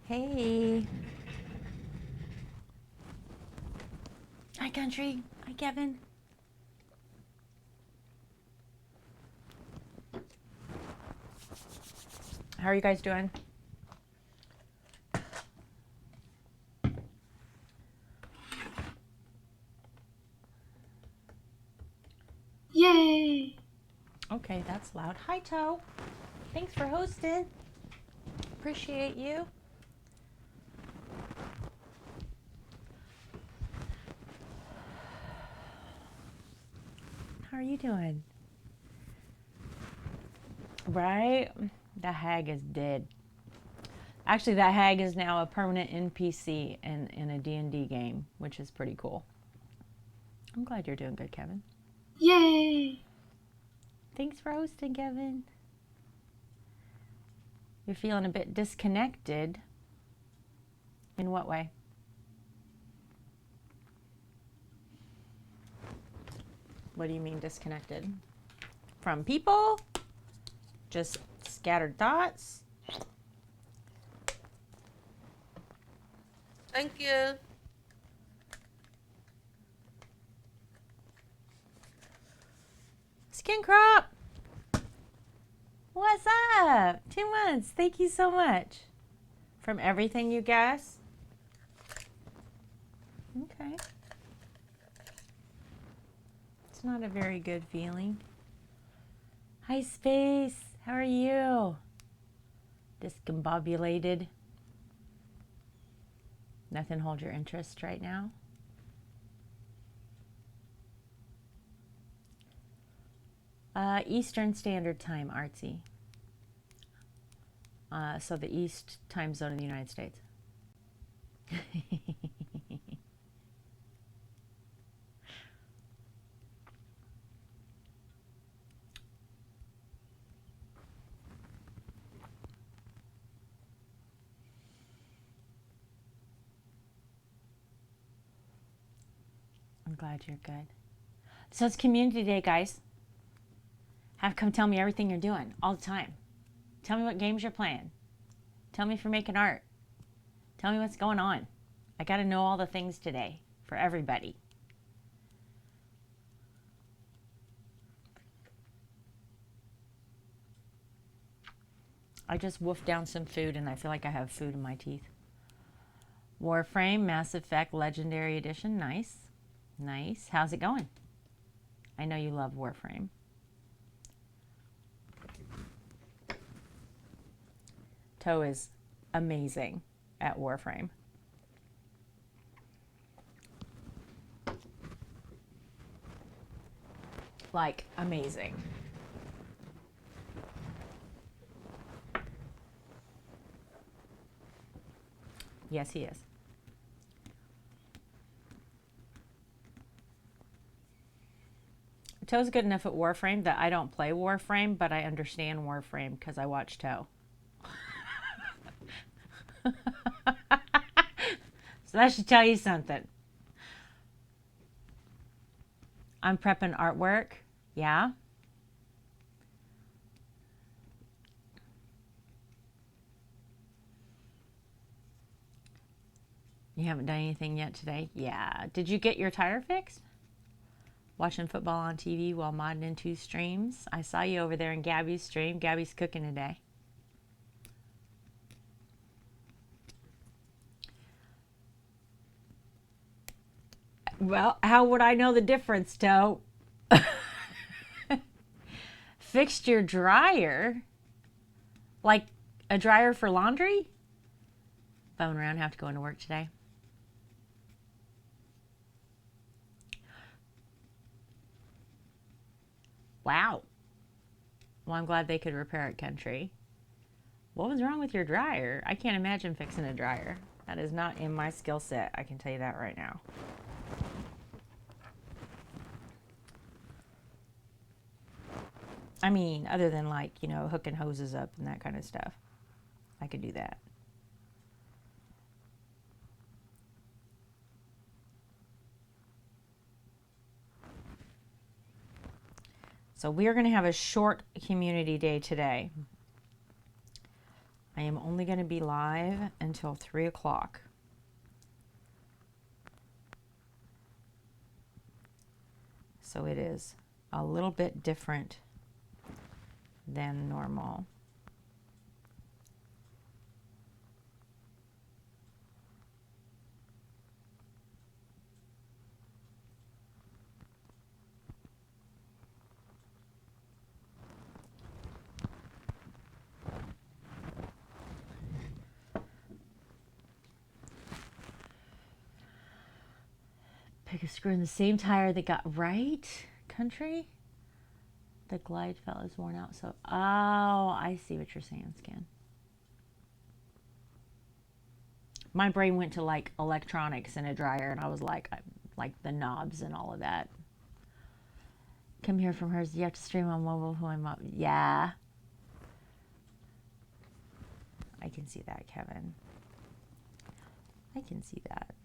Hey. Hi, country. Hi, Kevin. How are you guys doing? Yay! Okay, that's loud. Hi, Toe. Thanks for hosting. Appreciate you. How are you doing? Right? That hag is dead. Actually, that hag is now a permanent NPC in a D&D game, which is pretty cool. I'm glad you're doing good, Kevin. Yay! Thanks for hosting, Kevin. You're feeling a bit disconnected. In what way? What do you mean disconnected? From people? Just scattered thoughts? Thank you. Skin Crop! What's up? 2 months. Thank you so much. From everything, you guess? Okay. It's not a very good feeling. Hi, Space. How are you? Discombobulated. Nothing holds your interest right now? Eastern Standard Time, Artsy. So the East time zone in the United States. I'm glad you're good. So it's Community Day, guys. Have come tell me everything you're doing all the time. Tell me what games you're playing. Tell me if you're making art. Tell me what's going on. I got to know all the things today for everybody. I just woofed down some food and I feel like I have food in my teeth. Warframe, Mass Effect, Legendary Edition. Nice. Nice. How's it going? I know you love Warframe. Toe is amazing at Warframe. Like, amazing. Yes, he is. Toe's good enough at Warframe that I don't play Warframe, but I understand Warframe because I watch Toe. So that should tell you something. I'm prepping artwork. Yeah. You haven't done anything yet today? Yeah. Did you get your tire fixed? Watching football on TV while modding into streams. I saw you over there in Gabby's stream. Gabby's cooking today. Well, how would I know the difference, Toe? Fixed your dryer? Like a dryer for laundry? Bumming around, have to go into work today. Wow. Well, I'm glad they could repair it, Country. What was wrong with your dryer? I can't imagine fixing a dryer. That is not in my skill set. I can tell you that right now. I mean, other than like, hooking hoses up and that kind of stuff. I could do that. So we are going to have a short community day today. I am only going to be live until 3 o'clock. So it is a little bit different than normal. Pick a screw in the same tire that got right, country. The glide felt is worn out. So, oh, I see what you're saying, Skin. My brain went to like electronics and a dryer, and I was like the knobs and all of that. Come here from hers. You have to stream on mobile. Who I'm up. Yeah. I can see that, Kevin. I can see that.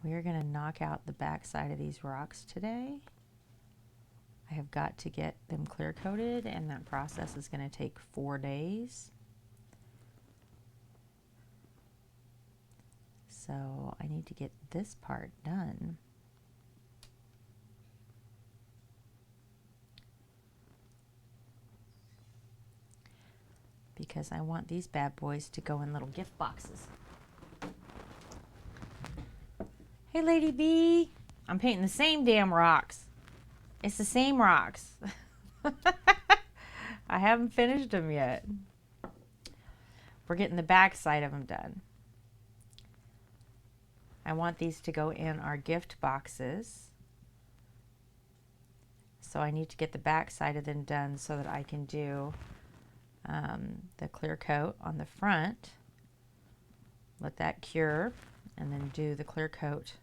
We're going to knock out the back side of these rocks today. I have got to get them clear coated, and that process is going to take 4 days. So I need to get this part done. Because I want these bad boys to go in little gift boxes. Hey, Lady B. I'm painting the same damn rocks. It's the same rocks. I haven't finished them yet. We're getting the back side of them done. I want these to go in our gift boxes. So I need to get the back side of them done so that I can do the clear coat on the front. Let that cure, and then do the clear coat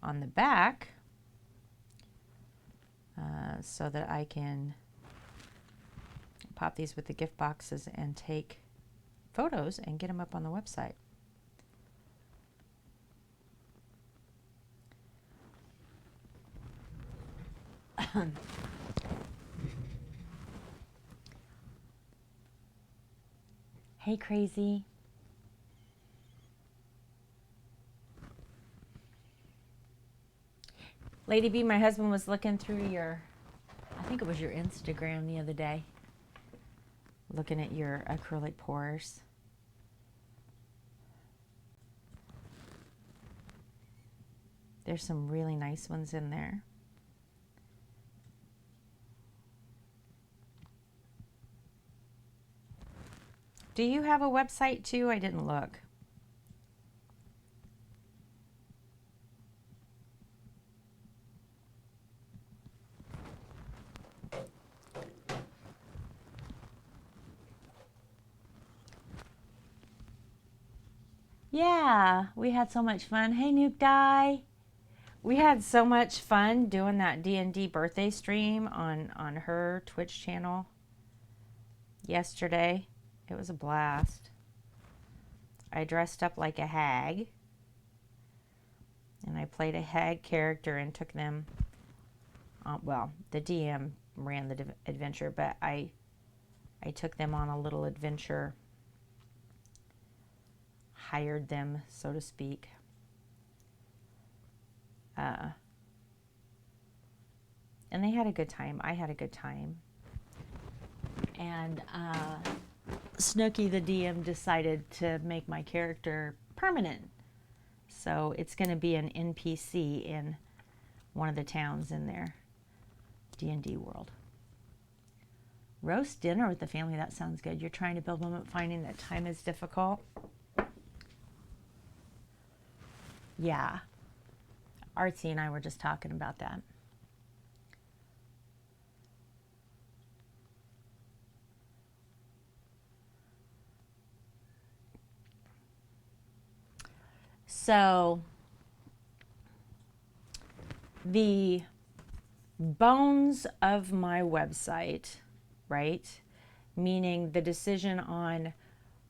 on the back so that I can pop these with the gift boxes and take photos and get them up on the website. Hey, crazy. Lady B, my husband was looking through your, I think it was your Instagram the other day, looking at your acrylic pours. There's some really nice ones in there. Do you have a website too? I didn't look. Yeah, we had so much fun. Hey, Nuke Die. We had so much fun doing that D&D birthday stream on her Twitch channel yesterday. It was a blast. I dressed up like a hag, and I played a hag character and took them, well, the DM ran the adventure, but I took them on a little adventure, hired them, so to speak. And they had a good time. I had a good time. And Snooky, the DM, decided to make my character permanent. So it's going to be an NPC in one of the towns in their D&D world. Roast dinner with the family, that sounds good. You're trying to build moment, finding that time is difficult. Yeah. Artsy and I were just talking about that. So the bones of my website, right? Meaning the decision on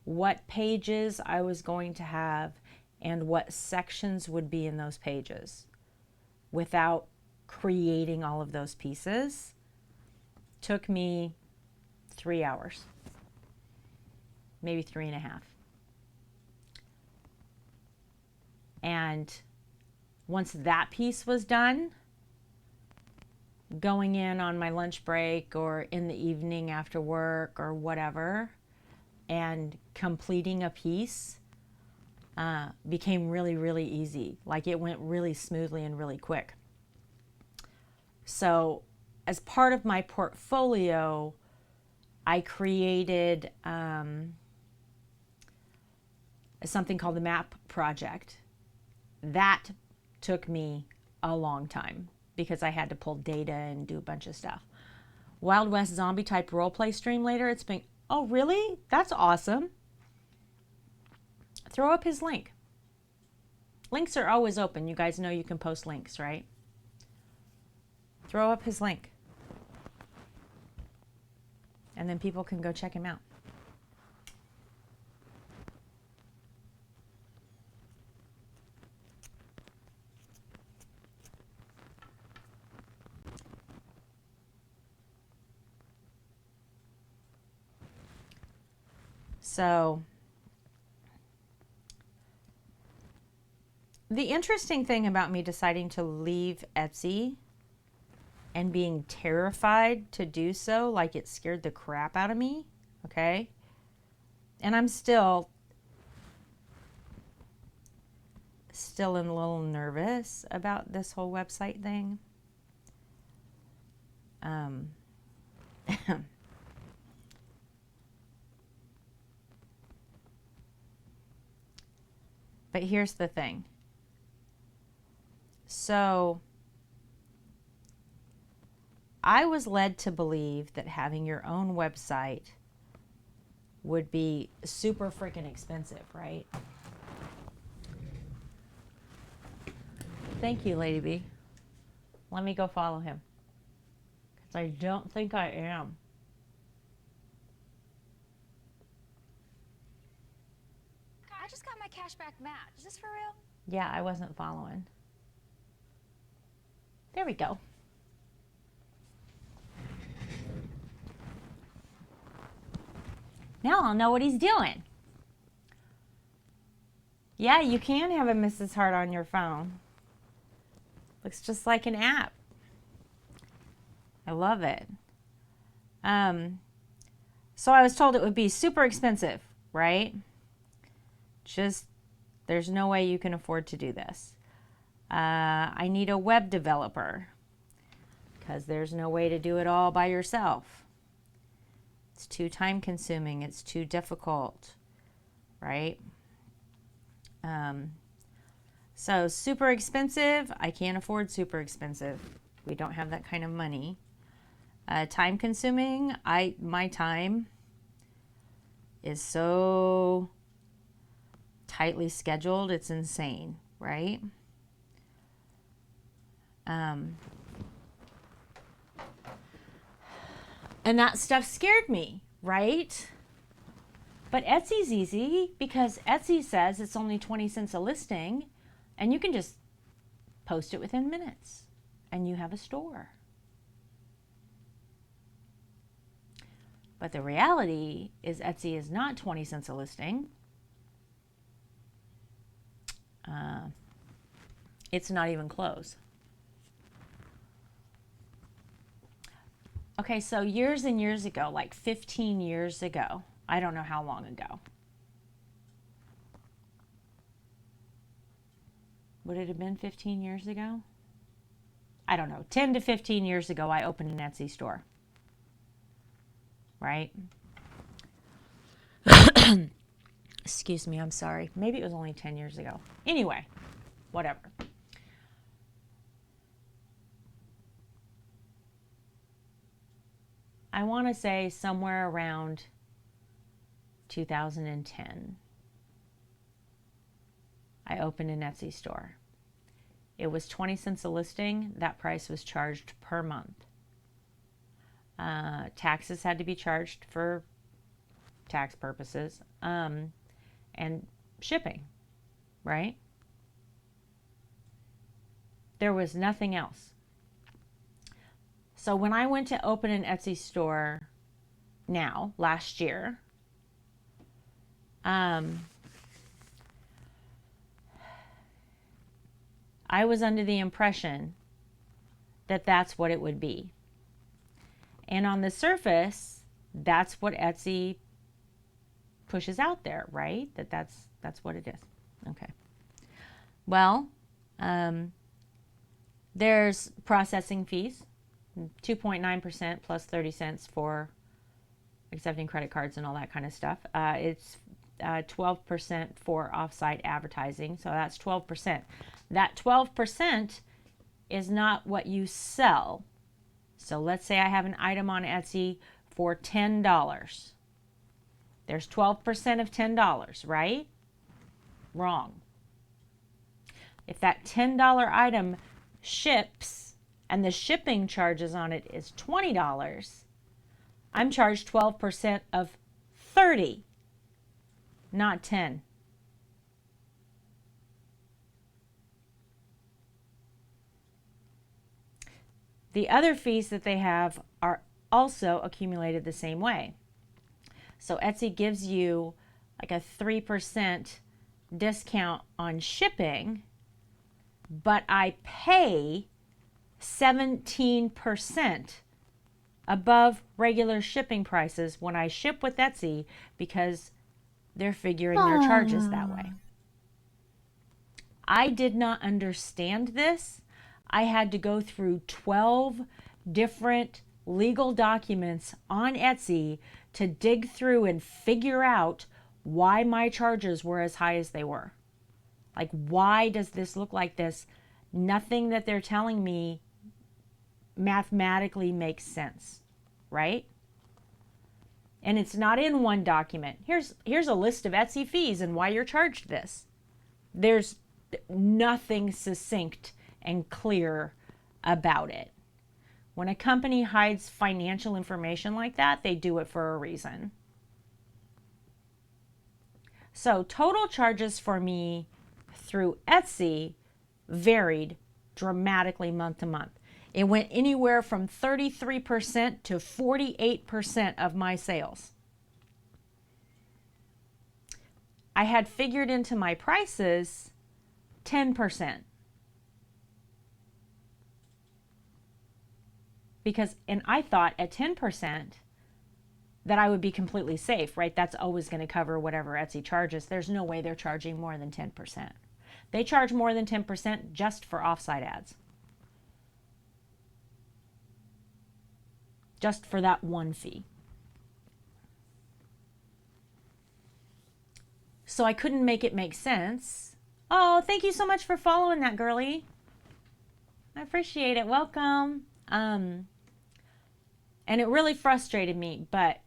what pages I was going to have and what sections would be in those pages without creating all of those pieces took me 3 hours, maybe 3.5. And once that piece was done, going in on my lunch break or in the evening after work or whatever and completing a piece became really, really easy. Like it went really smoothly and really quick. So as part of my portfolio, I created something called the MAP project. That took me a long time because I had to pull data and do a bunch of stuff. Wild West zombie type roleplay stream later. It's been, oh really? That's awesome. Throw up his link. Links are always open. You guys know you can post links, right? Throw up his link. And then people can go check him out. So the interesting thing about me deciding to leave Etsy and being terrified to do so, like it scared the crap out of me, okay? And I'm still a little nervous about this whole website thing. But here's the thing. So I was led to believe that having your own website would be super freaking expensive, right? Thank you, Lady B. Let me go follow him. Because I don't think I am. I just got my cashback match. Is this for real? Yeah, I wasn't following. There we go. Now I'll know what he's doing. Yeah, you can have a Mrs. Hart on your phone. Looks just like an app. I love it. So I was told it would be super expensive, right? Just, there's no way you can afford to do this. I need a web developer because there's no way to do it all by yourself. It's too time consuming. It's too difficult, right? So super expensive. I can't afford super expensive. We don't have that kind of money. Time consuming. My time is so tightly scheduled. It's insane, right? And that stuff scared me, right? But Etsy's easy because Etsy says it's only 20 cents a listing and you can just post it within minutes and you have a store. But the reality is Etsy is not 20 cents a listing. It's not even close. Okay, so years and years ago, like 15 years ago, I don't know how long ago. Would it have been 15 years ago? I don't know. 10 to 15 years ago, I opened an Etsy store. Right? Excuse me, I'm sorry. Maybe it was only 10 years ago. Anyway, whatever. I want to say somewhere around 2010, I opened an Etsy store. It was 20 cents a listing. That price was charged per month. Taxes had to be charged for tax purposes, and shipping, right? There was nothing else. So when I went to open an Etsy store last year, I was under the impression that that's what it would be. And on the surface, that's what Etsy pushes out there, right? That's what it is. Okay. Well, there's processing fees, 2.9% plus 30 cents for accepting credit cards and all that kind of stuff. It's 12% for offsite advertising, so that's 12%. That 12% is not what you sell. So let's say I have an item on Etsy for $10. There's 12% of $10, right? Wrong. If that $10 item ships and the shipping charges on it is $20, I'm charged 12% of $30, not $10. The other fees that they have are also accumulated the same way. So Etsy gives you like a 3% discount on shipping, but I pay 17% above regular shipping prices when I ship with Etsy because they're figuring their charges that way. I did not understand this. I had to go through 12 different legal documents on Etsy to dig through and figure out why my charges were as high as they were. Like, why does this look like this? Nothing that they're telling me mathematically makes sense, right? And it's not in one document. Here's a list of Etsy fees and why you're charged this. There's nothing succinct and clear about it. When a company hides financial information like that, they do it for a reason. So total charges for me through Etsy varied dramatically month to month. It went anywhere from 33% to 48% of my sales. I had figured into my prices 10%. And I thought at 10% that I would be completely safe, right? That's always going to cover whatever Etsy charges. There's no way they're charging more than 10%. They charge more than 10% just for offsite ads. Just for that one fee. So I couldn't make it make sense. Oh, thank you so much for following that, girly. I appreciate it. Welcome. And it really frustrated me, but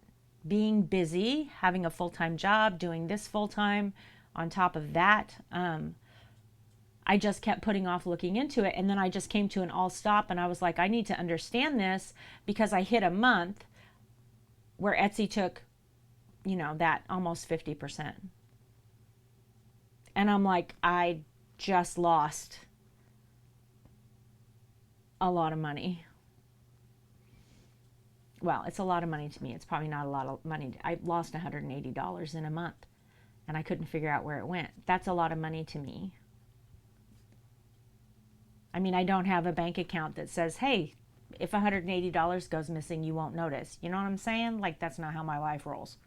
being busy, having a full-time job, doing this full-time, on top of that, I just kept putting off looking into it. And then I just came to an all stop and I was like, I need to understand this because I hit a month where Etsy took, that almost 50%. And I'm like, I just lost a lot of money. Well, it's a lot of money to me. It's probably not a lot of money. I lost $180 in a month and I couldn't figure out where it went. That's a lot of money to me. I mean, I don't have a bank account that says, hey, if $180 goes missing, you won't notice. You know what I'm saying? Like, that's not how my life rolls.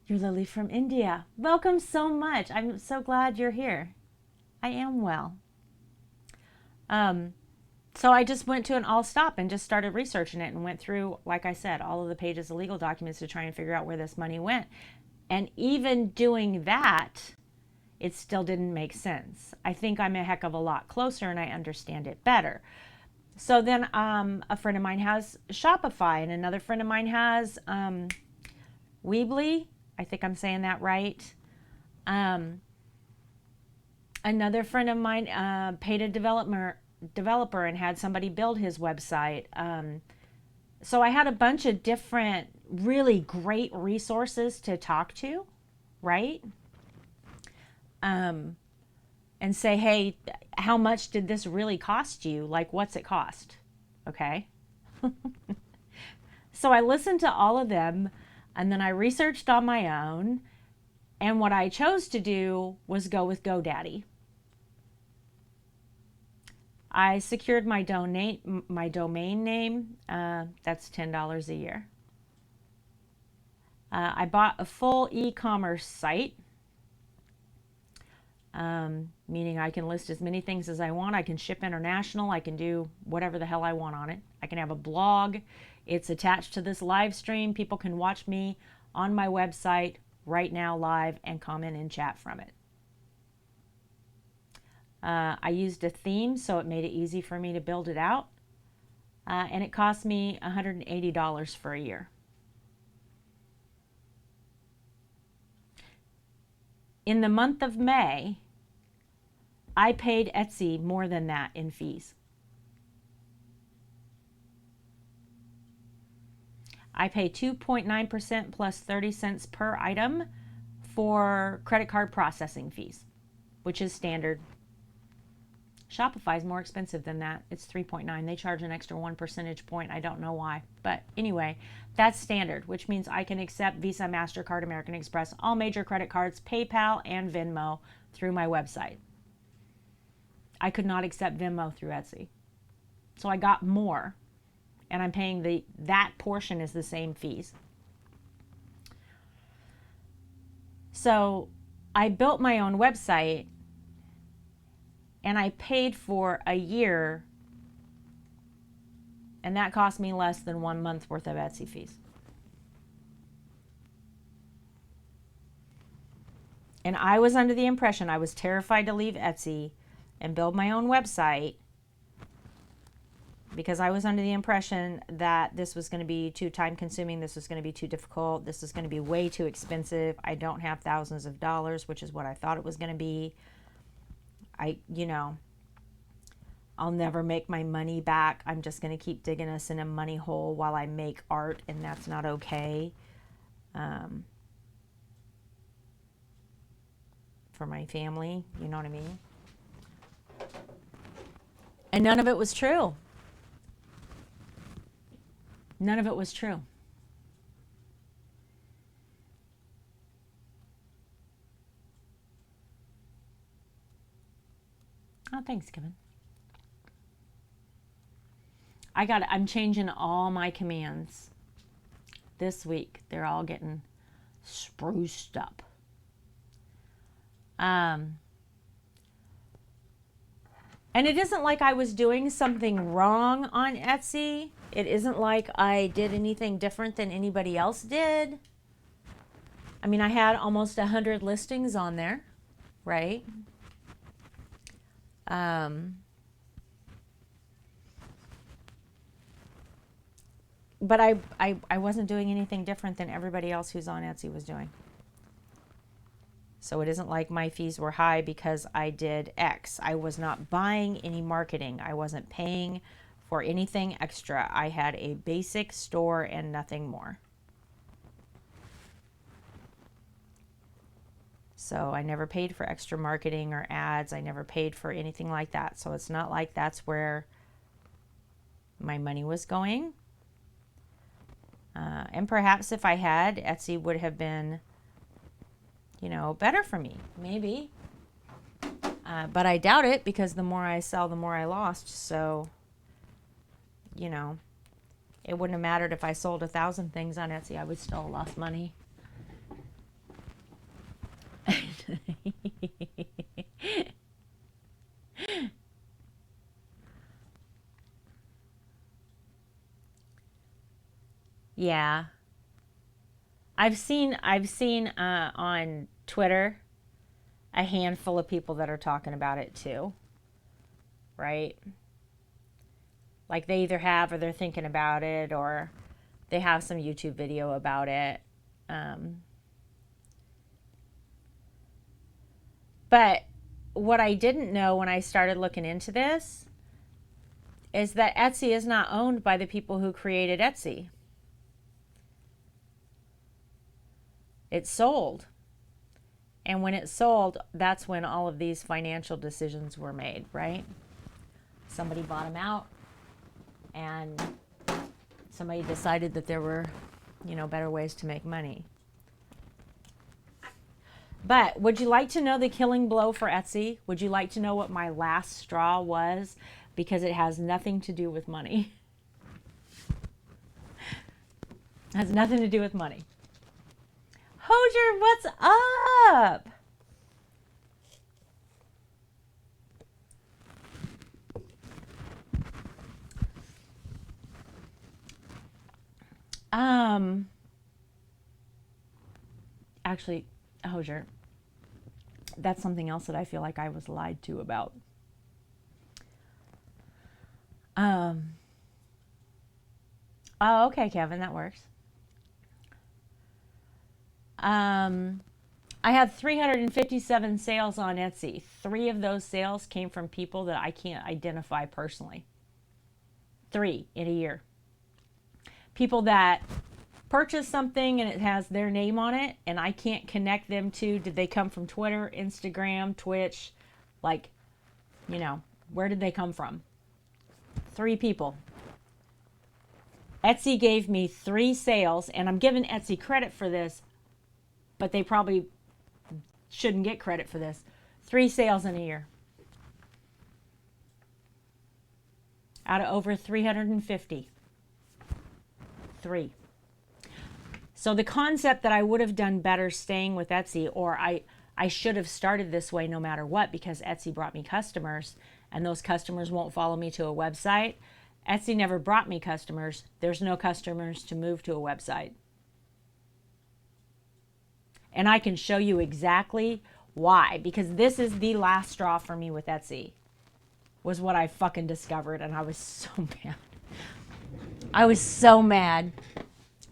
You're Lily from India. Welcome so much. I'm so glad you're here. I am well. So I just went to an all stop and just started researching it and went through, like I said, all of the pages of legal documents to try and figure out where this money went. And even doing that, it still didn't make sense. I think I'm a heck of a lot closer and I understand it better. So then a friend of mine has Shopify and another friend of mine has Weebly. I think I'm saying that right. Another friend of mine paid a developer and had somebody build his website. So I had a bunch of different really great resources to talk to, right? And say, hey, how much did this really cost you? Like, what's it cost? Okay. So I listened to all of them and then I researched on my own. And what I chose to do was go with GoDaddy. I secured my domain name. That's $10 a year. I bought a full e-commerce site, meaning I can list as many things as I want. I can ship international. I can do whatever the hell I want on it. I can have a blog. It's attached to this live stream. People can watch me on my website right now live and comment and chat from it. I used a theme, so it made it easy for me to build it out. And it cost me $180 for a year. In the month of May, I paid Etsy more than that in fees. I pay 2.9% plus 30 cents per item for credit card processing fees, which is standard. Shopify is more expensive than that. It's 3.9. They charge an extra 1 percentage point. I don't know why. But anyway, that's standard, which means I can accept Visa, MasterCard, American Express, all major credit cards, PayPal, and Venmo through my website. I could not accept Venmo through Etsy. So I got more, and I'm paying that portion is the same fees. So I built my own website, and I paid for a year, and that cost me less than 1 month's worth of Etsy fees. And I was under the impression, I was terrified to leave Etsy and build my own website because I was under the impression that this was going to be too time consuming, this was going to be too difficult, this is going to be way too expensive. I don't have thousands of dollars, which is what I thought it was going to be. I'll never make my money back. I'm just going to keep digging us in a money hole while I make art, and that's not okay. For my family, you know what I mean? And none of it was true. None of it was true. Oh, thanks, Kevin. I'm changing all my commands this week. They're all getting spruced up. And it isn't like I was doing something wrong on Etsy. It isn't like I did anything different than anybody else did. I mean, I had almost 100 listings on there, right? But I wasn't doing anything different than everybody else who's on Etsy was doing. So it isn't like my fees were high because I did X. I was not buying any marketing. I wasn't paying for anything extra. I had a basic store and nothing more. So I never paid for extra marketing or ads. I never paid for anything like that. So it's not like that's where my money was going. And perhaps if I had, Etsy would have been, better for me, maybe. But I doubt it because the more I sell, the more I lost. So, it wouldn't have mattered if I sold 1,000 things on Etsy. I would still have lost money. Yeah. I've seen on Twitter a handful of people that are talking about it too, right? Like they either have or they're thinking about it or they have some YouTube video about it. But what I didn't know when I started looking into this is that Etsy is not owned by the people who created Etsy. It's sold. And when it's sold, that's when all of these financial decisions were made, right? Somebody bought them out, and somebody decided that there were, better ways to make money. But would you like to know the killing blow for Etsy? Would you like to know what my last straw was? Because it has nothing to do with money. It has nothing to do with money. Hosier, what's up? Actually, Hosier, that's something else that I feel like I was lied to about. Oh, okay, Kevin, that works. I had 357 sales on Etsy. 3 of those sales came from people that I can't identify personally. 3 in a year. People that purchase something and it has their name on it and I can't connect them to, did they come from Twitter, Instagram, Twitch? Like, where did they come from? 3 people. Etsy gave me 3 sales, and I'm giving Etsy credit for this, but they probably shouldn't get credit for this. 3 sales in a year. Out of over 350. 3. So the concept that I would have done better staying with Etsy, or I should have started this way no matter what, because Etsy brought me customers and those customers won't follow me to a website. Etsy never brought me customers. There's no customers to move to a website. And I can show you exactly why, because this is the last straw for me with Etsy, was what I fucking discovered, and I was so mad. I was so mad.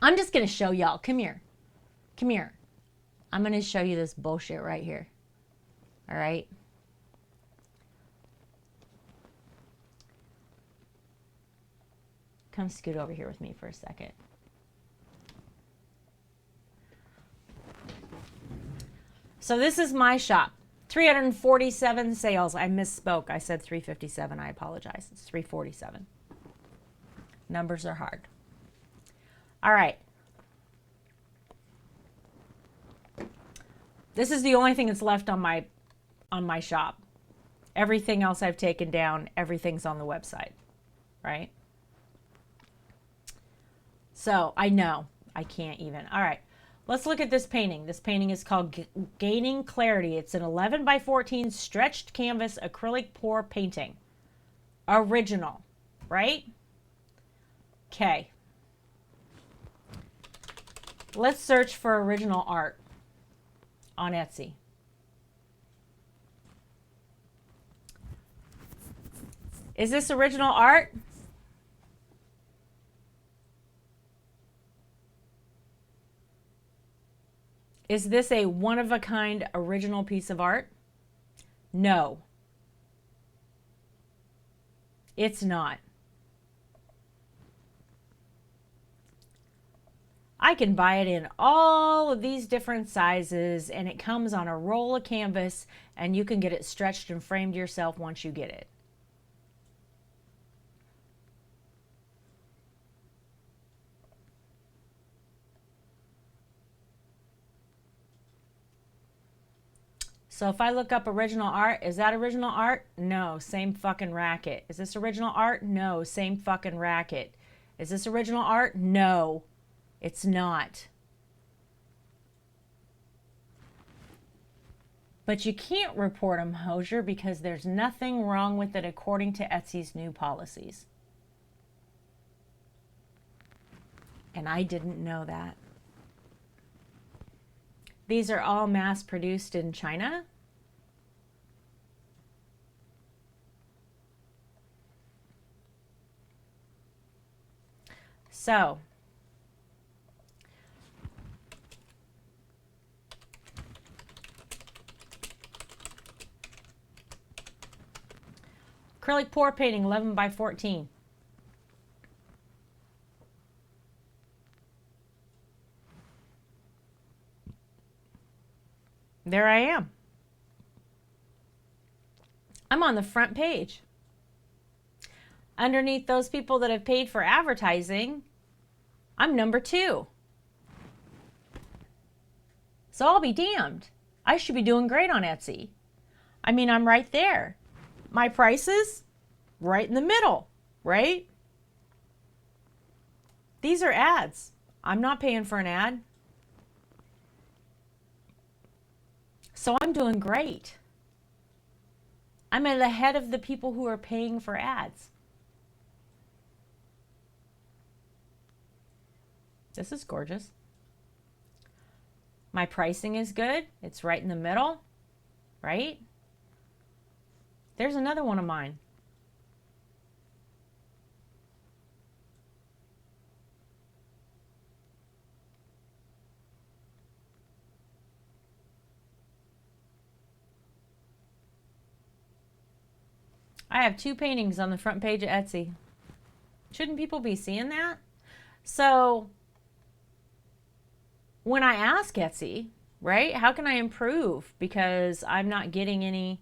I'm just going to show y'all. Come here. Come here. I'm going to show you this bullshit right here. All right? Come scoot over here with me for a second. So this is my shop. 347 sales. I misspoke. I said 357. I apologize. It's 347. Numbers are hard. All right. This is the only thing that's left on my shop. Everything else I've taken down. Everything's on the website, right? So I know I can't even. All right. Let's look at this painting. This painting is called Gaining Clarity. It's an 11 by 14 stretched canvas acrylic pour painting. Original, right? Okay. Let's search for original art on Etsy. Is this original art? Is this a one-of-a-kind original piece of art? No. It's not. I can buy it in all of these different sizes, and it comes on a roll of canvas, and you can get it stretched and framed yourself once you get it. So if I look up original art, is that original art? No, same fucking racket. Is this original art? No, same fucking racket. Is this original art? No, it's not. But you can't report them, Hosier, because there's nothing wrong with it according to Etsy's new policies. And I didn't know that. These are all mass produced in China. So, Acrylic pour painting, 11 by 14. There I am. I'm on the front page. Underneath those people that have paid for advertising, I'm number 2. So I'll be damned. I should be doing great on Etsy. I mean, I'm right there. My prices, right in the middle, right? These are ads. I'm not paying for an ad. So I'm doing great. I'm at the head of the people who are paying for ads. This is gorgeous. My pricing is good. It's right in the middle, right? There's another one of mine. I have 2 paintings on the front page of Etsy. Shouldn't people be seeing that? So when I ask Etsy, right, how can I improve? Because I'm not getting any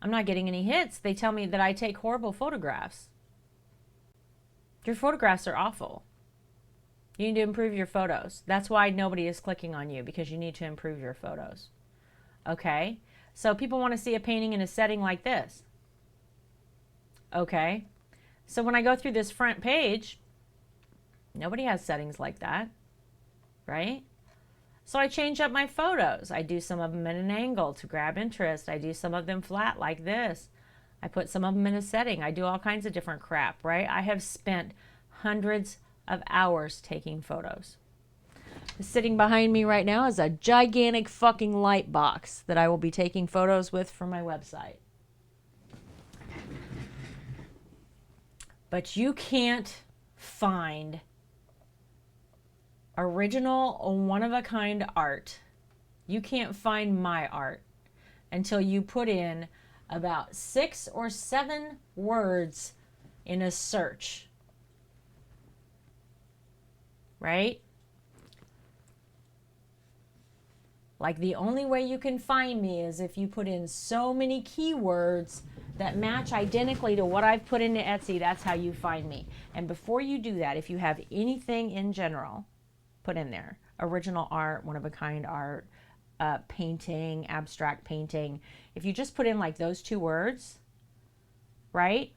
hits. They tell me that I take horrible photographs. Your photographs are awful. You need to improve your photos. That's why nobody is clicking on you, because you need to improve your photos. Okay? So people want to see a painting in a setting like this. Okay? So when I go through this front page, nobody has settings like that, right? So I change up my photos. I do some of them at an angle to grab interest. I do some of them flat like this. I put some of them in a setting. I do all kinds of different crap, right? I have spent hundreds of hours taking photos. Sitting behind me right now is a gigantic fucking light box that I will be taking photos with for my website. But you can't find original or one-of-a-kind art. You can't find my art until you put in about 6 or 7 words in a search. Right? Like, the only way you can find me is if you put in so many keywords that match identically to what I've put into Etsy. That's how you find me. And before you do that, if you have anything in general, put in there. Original art, one-of-a-kind art, painting, abstract painting. If you just put in like those 2 words, right?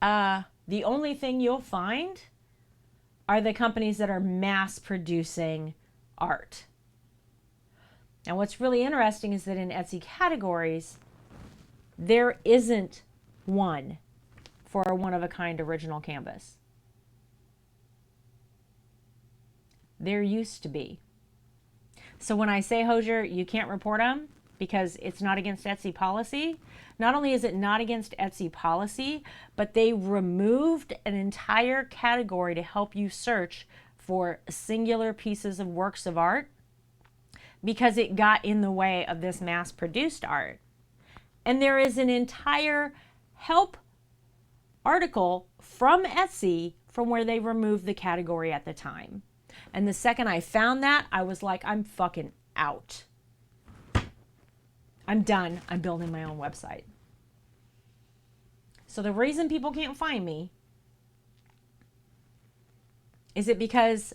The only thing you'll find are the companies that are mass producing art. Now, what's really interesting is that in Etsy categories, there isn't one for a one-of-a-kind original canvas. There used to be. So when I say, Hosier, you can't report them because it's not against Etsy policy, not only is it not against Etsy policy, but they removed an entire category to help you search for singular pieces of works of art because it got in the way of this mass-produced art. And there is an entire help article from Etsy from where they removed the category at the time. And the second I found that, I was like, I'm fucking out. I'm done. I'm building my own website. So the reason people can't find me is it because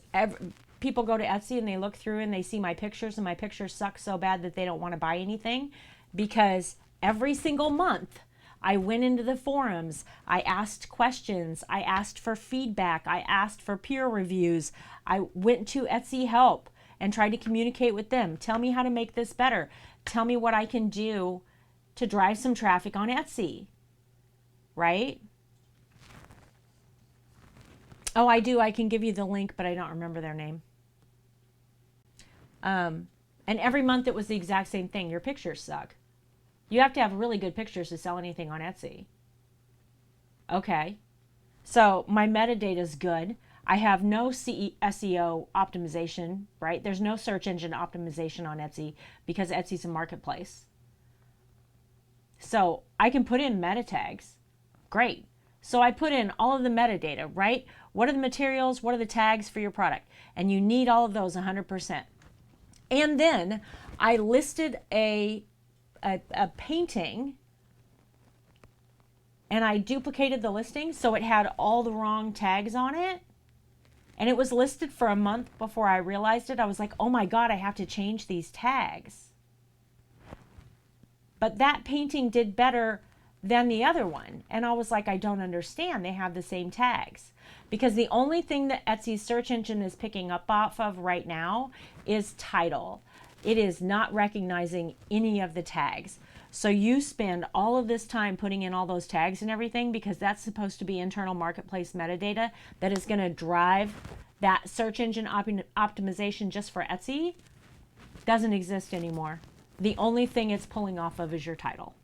people go to Etsy and they look through and they see my pictures and my pictures suck so bad that they don't want to buy anything? Because every single month I went into the forums, I asked questions, I asked for feedback, I asked for peer reviews, I went to Etsy Help and tried to communicate with them. Tell me how to make this better. Tell me what I can do to drive some traffic on Etsy, right? Oh, I do. I can give you the link, but I don't remember their name. And every month it was the exact same thing. Your pictures suck. You have to have really good pictures to sell anything on Etsy. Okay. So my metadata is good. I have no SEO optimization, right? There's no search engine optimization on Etsy because Etsy's a marketplace. So I can put in meta tags. Great. So I put in all of the metadata, right? What are the materials? What are the tags for your product? And you need all of those 100%. And then I listed a painting, and I duplicated the listing so it had all the wrong tags on it. And it was listed for a month before I realized it. I was like, oh my God, I have to change these tags. But that painting did better than the other one. And I was like, I don't understand. They have the same tags. Because the only thing that Etsy's search engine is picking up off of right now is title. It is not recognizing any of the tags. So you spend all of this time putting in all those tags and everything because that's supposed to be internal marketplace metadata that is going to drive that search engine optimization just for Etsy. Doesn't exist anymore. The only thing it's pulling off of is your title.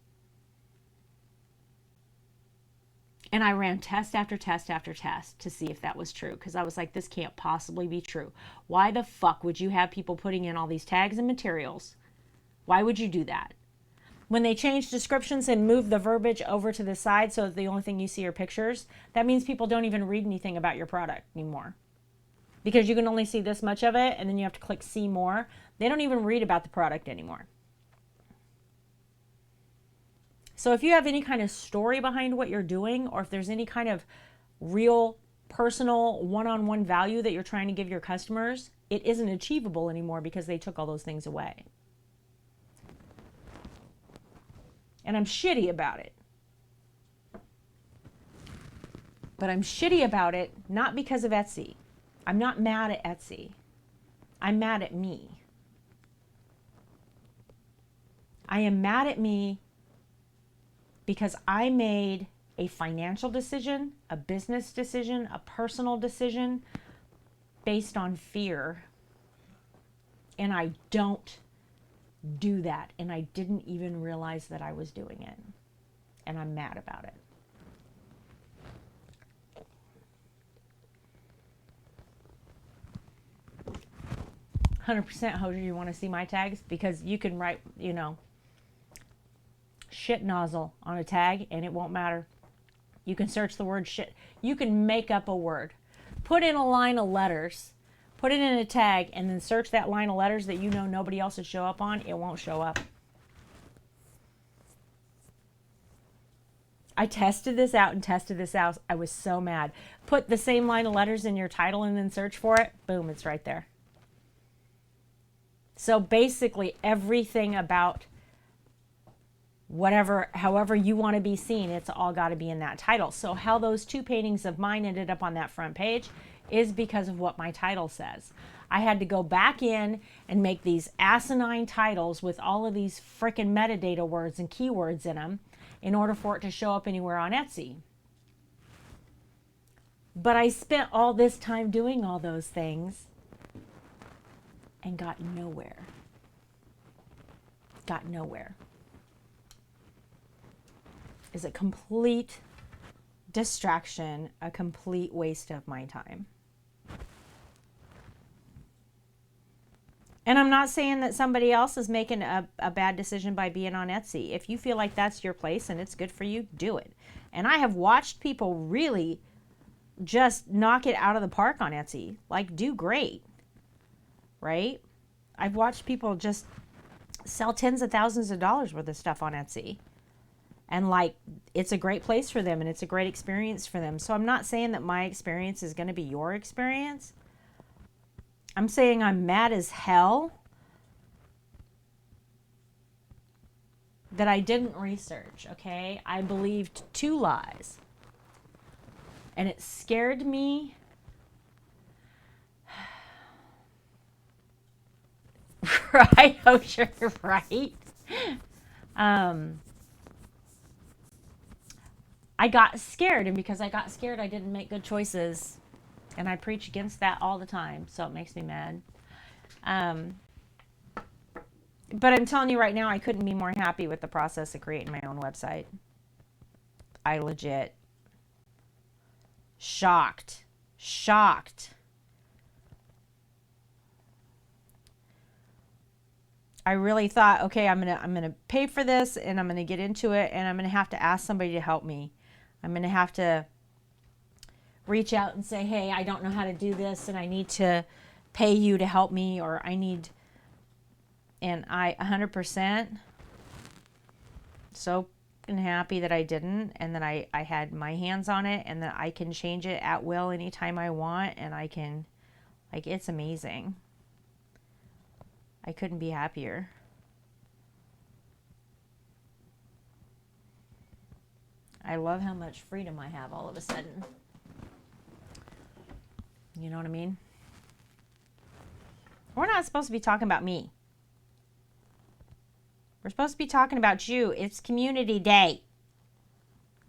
And I ran test after test after test to see if that was true because I was like, this can't possibly be true. Why the fuck would you have people putting in all these tags and materials? Why would you do that? When they change descriptions and move the verbiage over to the side so that the only thing you see are pictures, that means people don't even read anything about your product anymore. Because you can only see this much of it and then you have to click see more. They don't even read about the product anymore. So if you have any kind of story behind what you're doing, or if there's any kind of real personal one-on-one value that you're trying to give your customers, it isn't achievable anymore because they took all those things away. And I'm shitty about it. But I'm shitty about it not because of Etsy. I'm not mad at Etsy. I'm mad at me. I am mad at me because I made a financial decision, a business decision, a personal decision based on fear. And I don't do that. And I didn't even realize that I was doing it. And I'm mad about it. Hosier, you want to see my tags? Because you can write, shit nozzle on a tag and it won't matter. You can search the word shit. You can make up a word. Put in a line of letters. Put it in a tag and then search that line of letters that you know nobody else would show up on. It won't show up. I tested this out. I was so mad. Put the same line of letters in your title and then search for it. Boom, it's right there. So basically everything about however you want to be seen, it's all got to be in that title. So how those two paintings of mine ended up on that front page is because of what my title says. I had to go back in and make these asinine titles with all of these freaking metadata words and keywords in them in order for it to show up anywhere on Etsy. But I spent all this time doing all those things and got nowhere. Got nowhere. Is a complete distraction, a complete waste of my time. And I'm not saying that somebody else is making a bad decision by being on Etsy. If you feel like that's your place and it's good for you, do it. And I have watched people really just knock it out of the park on Etsy. Like, do great. Right? I've watched people just sell tens of thousands of dollars worth of stuff on Etsy. And like, it's a great place for them and it's a great experience for them. So I'm not saying that my experience is going to be your experience. I'm saying I'm mad as hell that I didn't research, okay? I believed 2 lies. And it scared me. Right? Oh, sure, right? I got scared, and because I got scared, I didn't make good choices. And I preach against that all the time, so it makes me mad. But I'm telling you right now, I couldn't be more happy with the process of creating my own website. I legit shocked. I really thought, okay, I'm gonna pay for this and I'm gonna get into it and I'm gonna have to ask somebody to help me. I'm gonna have to reach out and say, hey, I don't know how to do this and I need to pay you to help me, or I need, and I 100% so happy that I didn't, and that I had my hands on it, and that I can change it at will anytime I want, and I can, like, it's amazing. I couldn't be happier. I love how much freedom I have all of a sudden. You know what I mean? We're not supposed to be talking about me. We're supposed to be talking about you. It's Community Day.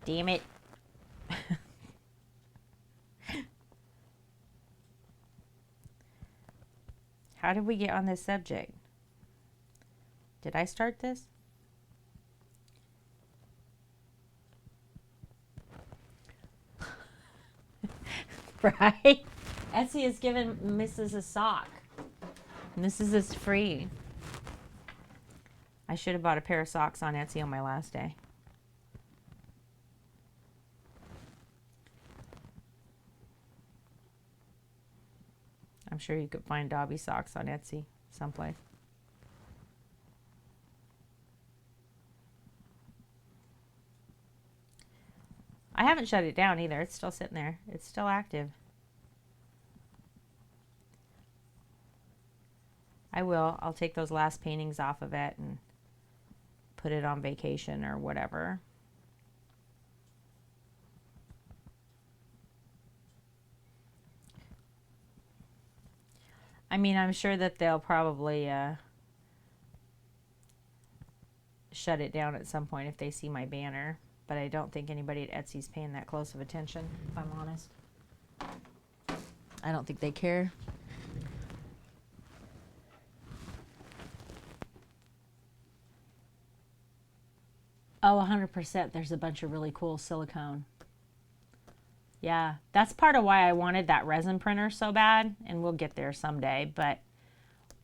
Damn it. How did we get on this subject? Did I start this? Right? Etsy has given Mrs. a sock. Mrs. is free. I should have bought a pair of socks on Etsy on my last day. I'm sure you could find Dobby socks on Etsy someplace. I haven't shut it down either. It's still sitting there. It's still active. I will. I'll take those last paintings off of it and put it on vacation or whatever. I mean, I'm sure that they'll probably shut it down at some point if they see my banner. But I don't think anybody at Etsy's paying that close of attention, if I'm honest. I don't think they care. Oh, 100%. There's a bunch of really cool silicone. Yeah, that's part of why I wanted that resin printer so bad, and we'll get there someday, but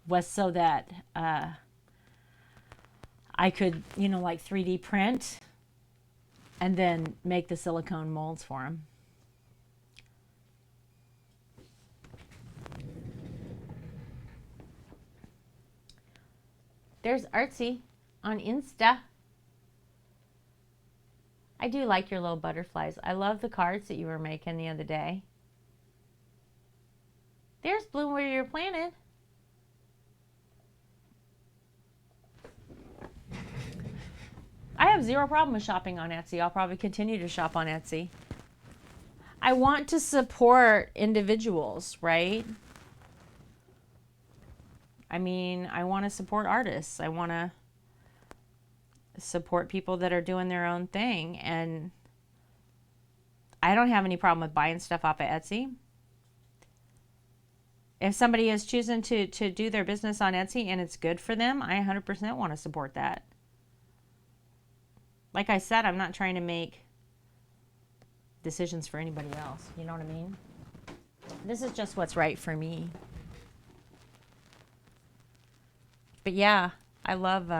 was so that I could, you know, like 3D print and then make the silicone molds for them. There's Artsy on Insta. I do like your little butterflies. I love the cards that you were making the other day. There's Bloom Where You're Planted. I have zero problem with shopping on Etsy. I'll probably continue to shop on Etsy. I want to support individuals, right? I mean, I want to support artists. I want to support people that are doing their own thing, and I don't have any problem with buying stuff off of Etsy. If somebody is choosing to do their business on Etsy and it's good for them, I 100% want to support that. Like I said, I'm not trying to make decisions for anybody else. You know what I mean? This is just what's right for me. But yeah, I love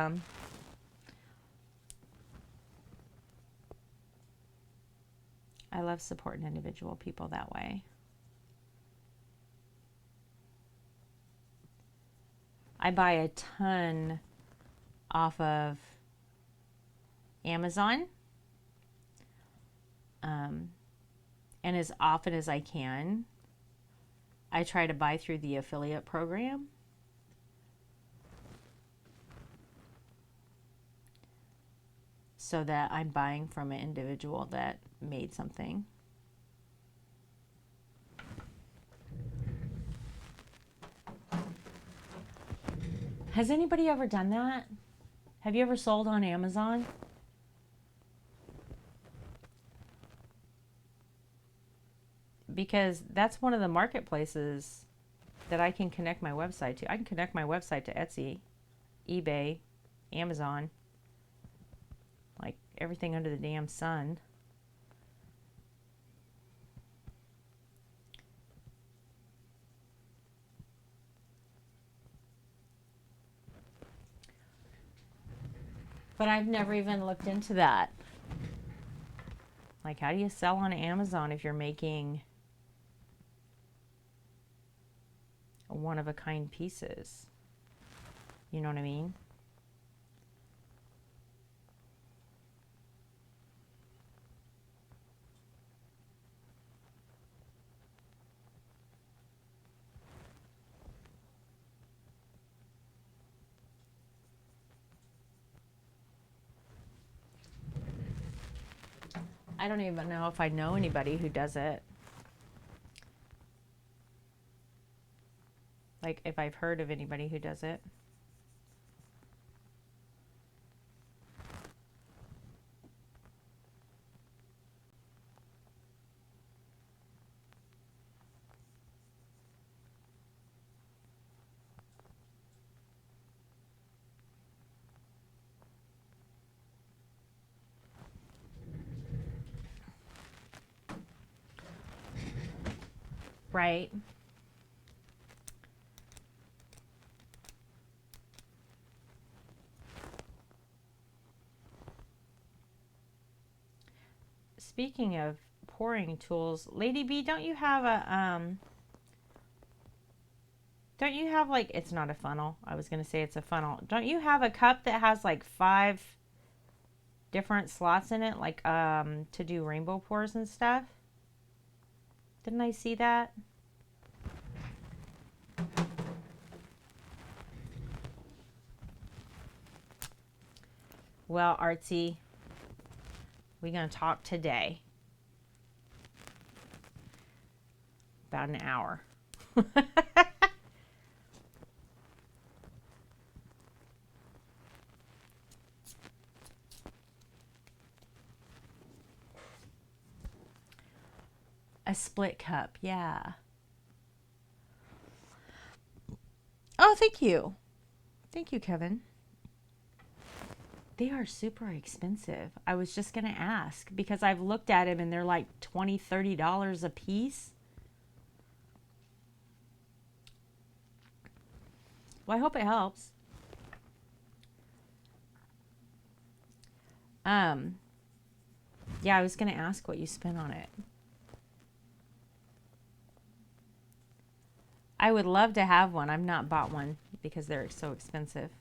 supporting individual people that way. I buy a ton off of Amazon, and as often as I can, I try to buy through the affiliate program. So that I'm buying from an individual that made something. Has anybody ever done that? Have you ever sold on Amazon? Because that's one of the marketplaces that I can connect my website to. I can connect my website to Etsy, eBay, Amazon, like everything under the damn sun. But I've never even looked into that. Like, how do you sell on Amazon if you're making one-of-a-kind pieces? You know what I mean? I don't even know if I know anybody who does it. Like, if I've heard of anybody who does it. Right? Speaking of pouring tools, Lady B, don't you have a don't you have, like, it's not a funnel. I was going to say it's a funnel. Don't you have a cup that has like 5 different slots in it, like to do rainbow pours and stuff? Didn't I see that? Well, Artsy, we're going to talk today. About an hour. A split cup, yeah. Oh, thank you. Thank you, Kevin. They are super expensive. I was just going to ask because I've looked at them and they're like $20, $30 a piece. Well, I hope it helps. Yeah, I was going to ask what you spent on it. I would love to have one. I've not bought one because they're so expensive.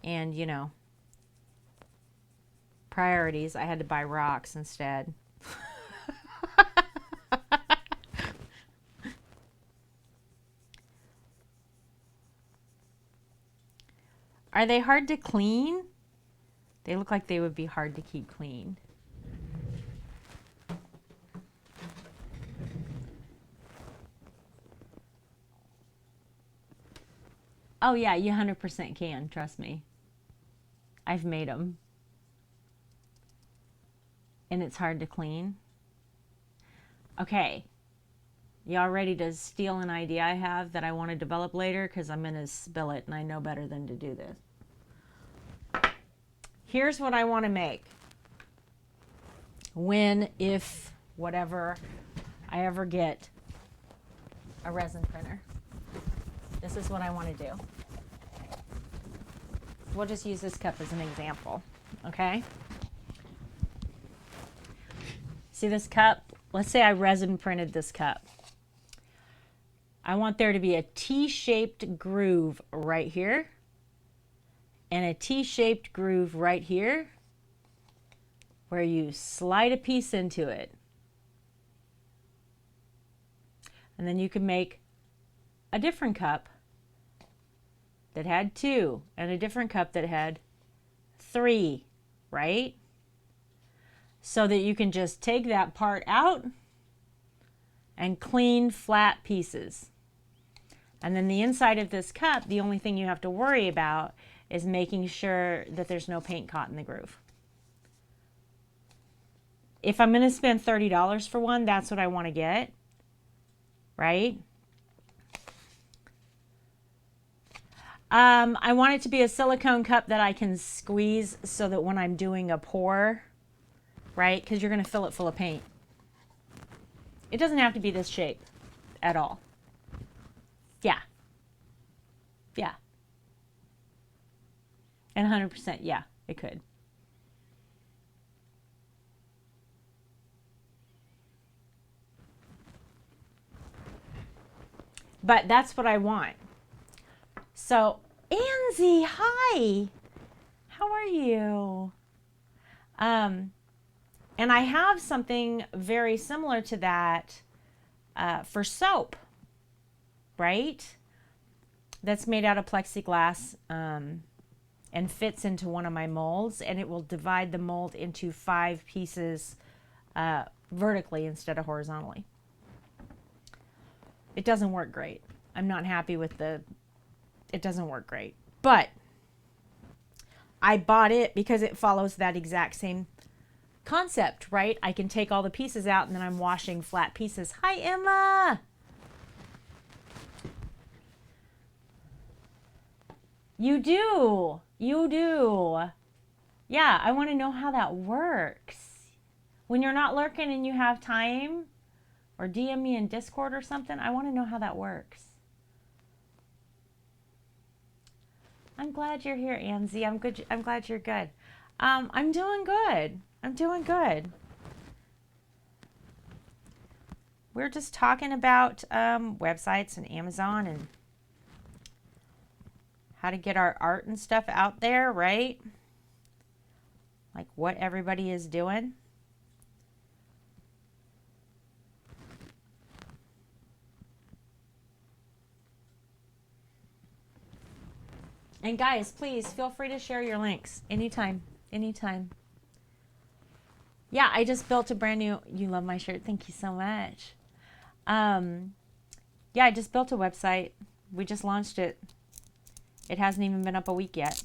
And, you know, priorities. I had to buy rocks instead. Are they hard to clean? They look like they would be hard to keep clean. Oh yeah, you 100% can, trust me. I've made them. And it's hard to clean. Okay. Y'all ready to steal an idea I have that I want to develop later? Because I'm going to spill it and I know better than to do this. Here's what I want to make. When, if, whatever, I ever get a resin printer. This is what I want to do. We'll just use this cup as an example, okay? See this cup? Let's say I resin printed this cup. I want there to be a T-shaped groove right here and a T-shaped groove right here where you slide a piece into it. And then you can make a different cup that had 2 and a different cup that had 3, right? So that you can just take that part out and clean flat pieces. And then the inside of this cup, the only thing you have to worry about is making sure that there's no paint caught in the groove. If I'm going to spend $30 for one, that's what I want to get, right? I want it to be a silicone cup that I can squeeze so that when I'm doing a pour, right? Because you're going to fill it full of paint. It doesn't have to be this shape at all. Yeah. Yeah. And 100%, yeah, it could. But that's what I want. So, Anzie, hi. How are you? And I have something very similar to that for soap, right? That's made out of plexiglass and fits into one of my molds, and it will divide the mold into 5 pieces vertically instead of horizontally. It doesn't work great. I'm not happy with it doesn't work great. But I bought it because it follows that exact same concept, right? I can take all the pieces out and then I'm washing flat pieces. Hi, Emma. You do. You do. Yeah, I want to know how that works. When you're not lurking and you have time, or DM me in Discord or something, I want to know how that works. I'm glad you're here, Anzie. I'm good. I'm glad you're good. I'm doing good. I'm doing good. We're just talking about websites and Amazon and how to get our art and stuff out there, right? Like what everybody is doing. And guys, please feel free to share your links anytime, anytime. Yeah, I just built a brand new, you love my shirt. Thank you so much. Yeah, I just built a website. We just launched it. It hasn't even been up a week yet.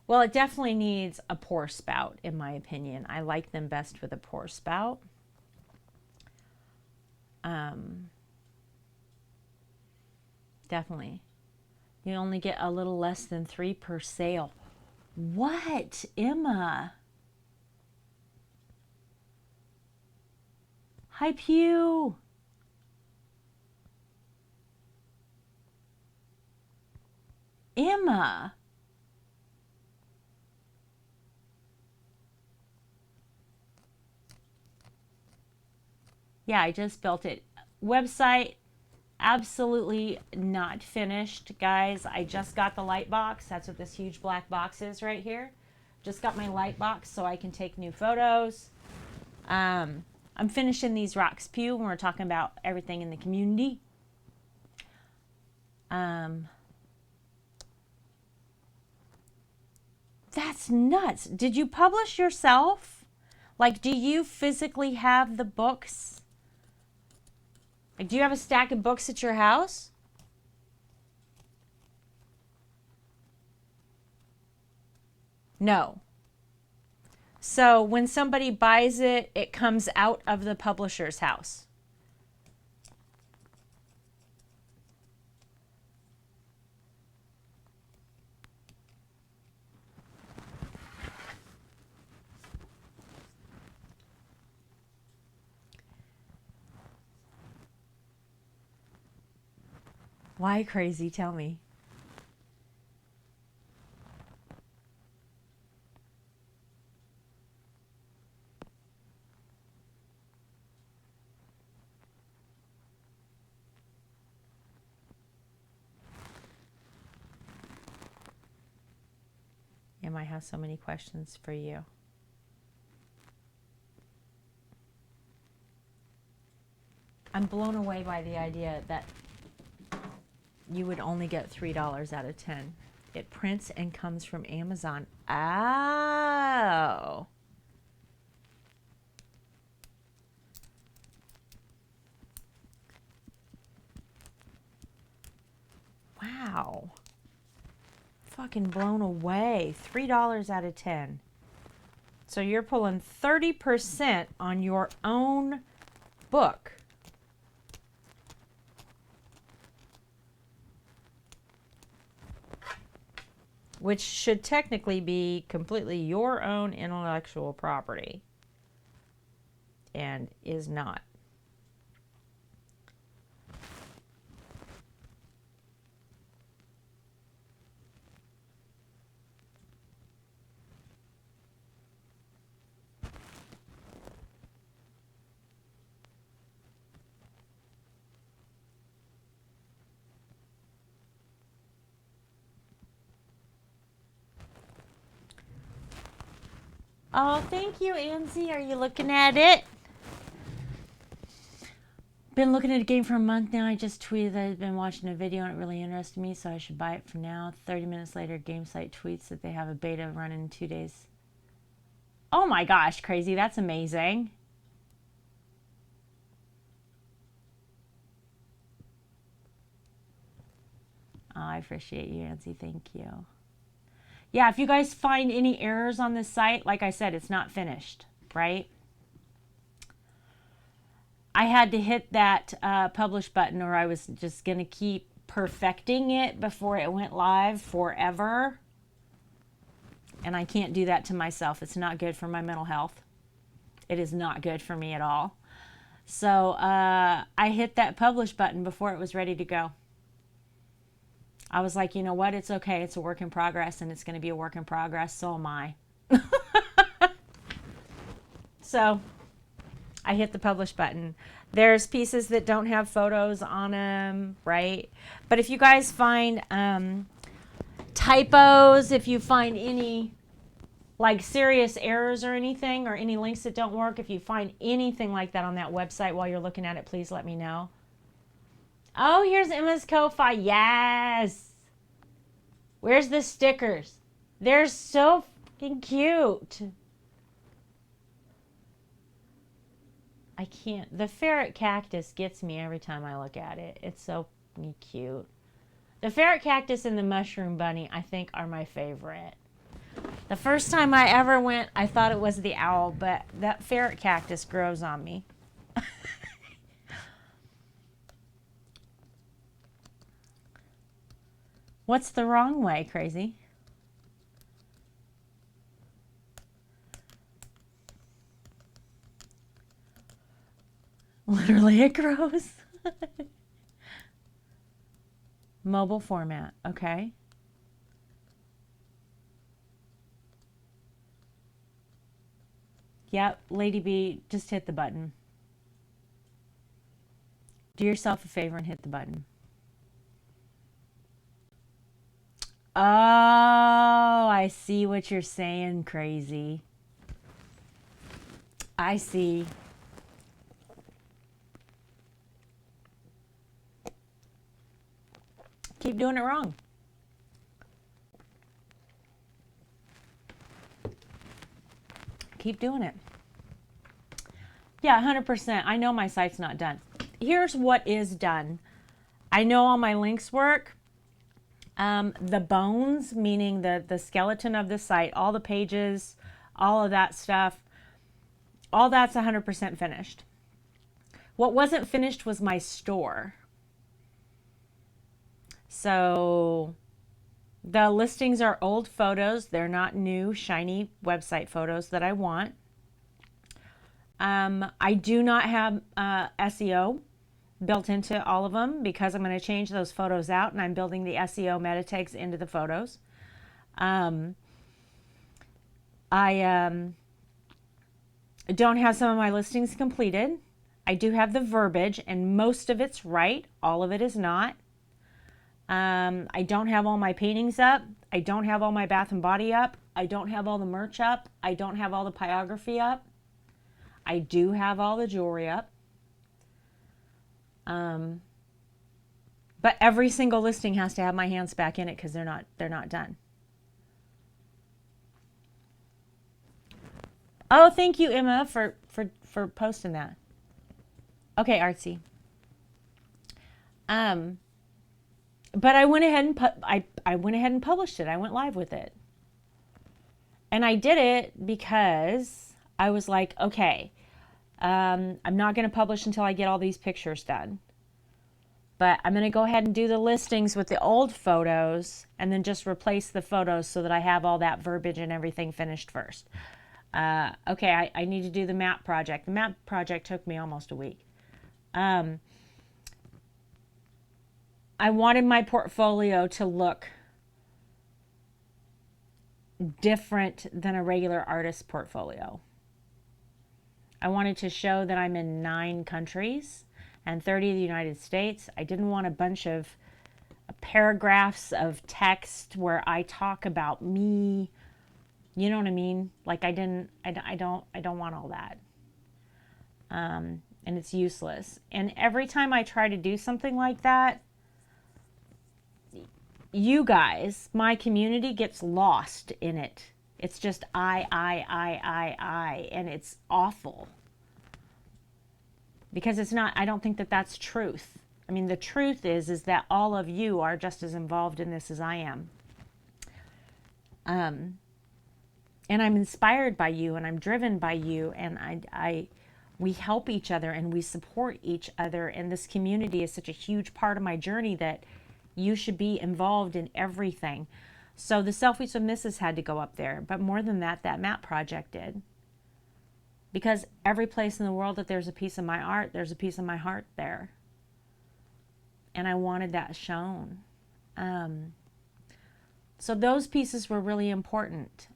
Well, it definitely needs a pour spout, in my opinion. I like them best with a pour spout. Definitely. You only get a little less than 3 per sale. What, Emma? Hi, Pew. Emma. Yeah, I just built it. Website, absolutely not finished, guys. I just got the light box. That's what this huge black box is right here. Just got my light box so I can take new photos. I'm finishing these rocks, Pew, when we're talking about everything in the community. That's nuts. Did you publish yourself? Like, do you physically have the books? Like, do you have a stack of books at your house? No. So when somebody buys it, it comes out of the publisher's house. Why crazy? Tell me. I have so many questions for you. I'm blown away by the idea that you would only get $3 out of 10. It prints and comes from Amazon. Oh. Wow. Fucking blown away. $3 out of 10. So you're pulling 30% on your own book. which should technically be completely your own intellectual property, and is not. Oh, thank you, Anzi. Are you looking at it? Been looking at a game for a month now. I just tweeted that I've been watching a video and it really interested me, so I should buy it for now. 30 minutes later, GameSite tweets that they have a beta running in 2 days. Oh my gosh, crazy. That's amazing. Oh, I appreciate you, Anzi. Thank you. Yeah, if you guys find any errors on this site, like I said, it's not finished, right? I had to hit that publish button, or I was just going to keep perfecting it before it went live forever. And I can't do that to myself. It's not good for my mental health. It is not good for me at all. So I hit that publish button before it was ready to go. I was like, you know what? It's okay. It's a work in progress, and it's going to be a work in progress. So am I. So I hit the publish button. There's pieces that don't have photos on them, right? But if you guys find typos, if you find any like serious errors or anything, or any links that don't work, if you find anything like that on that website while you're looking at it, please let me know. Oh, here's Emma's Ko-Fi. Yes. Where's the stickers? They're so fucking cute. I can't. The ferret cactus gets me every time I look at it. It's so cute. The ferret cactus and the mushroom bunny, I think, are my favorite. The first time I ever went, I thought it was the owl, but that ferret cactus grows on me. What's the wrong way, crazy? Literally, it grows. Mobile format, okay. Yep, Lady B, just hit the button. Do yourself a favor and hit the button. Oh, I see what you're saying, crazy. I see. Keep doing it wrong. Keep doing it. Yeah, 100%. I know my site's not done. Here's what is done. I know all my links work. The bones, meaning the skeleton of the site, all the pages, all of that stuff, all that's 100% finished. What wasn't finished was my store. So the listings are old photos. They're not new, shiny website photos that I want. I do not have SEO built into all of them because I'm going to change those photos out, and I'm building the SEO meta tags into the photos. I don't have some of my listings completed. I do have the verbiage, and most of it's right. All of it is not. I don't have all my paintings up. I don't have all my Bath and Body up. I don't have all the merch up. I don't have all the pyrography up. I do have all the jewelry up. But every single listing has to have my hands back in it because they're not done. Oh, thank you, Emma, for posting that. Okay, Artsy. But I went ahead and I went ahead and published it. I went live with it. And I did it because I was like, okay, I'm not going to publish until I get all these pictures done. But I'm going to go ahead and do the listings with the old photos and then just replace the photos so that I have all that verbiage and everything finished first. Okay, I need to do the map project. The map project took me almost a week. I wanted my portfolio to look different than a regular artist's portfolio. I wanted to show that I'm in 9 countries and 30 of the United States. I didn't want a bunch of paragraphs of text where I talk about me. You know what I mean? Like I don't want all that. And it's useless. And every time I try to do something like that, you guys, my community gets lost in it. It's just I, and it's awful. Because it's not, I don't think that that's truth. I mean, the truth is that all of you are just as involved in this as I am. And I'm inspired by you, and I'm driven by you, and we help each other and we support each other. And this community is such a huge part of my journey that you should be involved in everything. So the Selfies with Mrs. had to go up there, but more than that, that map project did. Because every place in the world that there's a piece of my art, there's a piece of my heart there. And I wanted that shown. So those pieces were really important.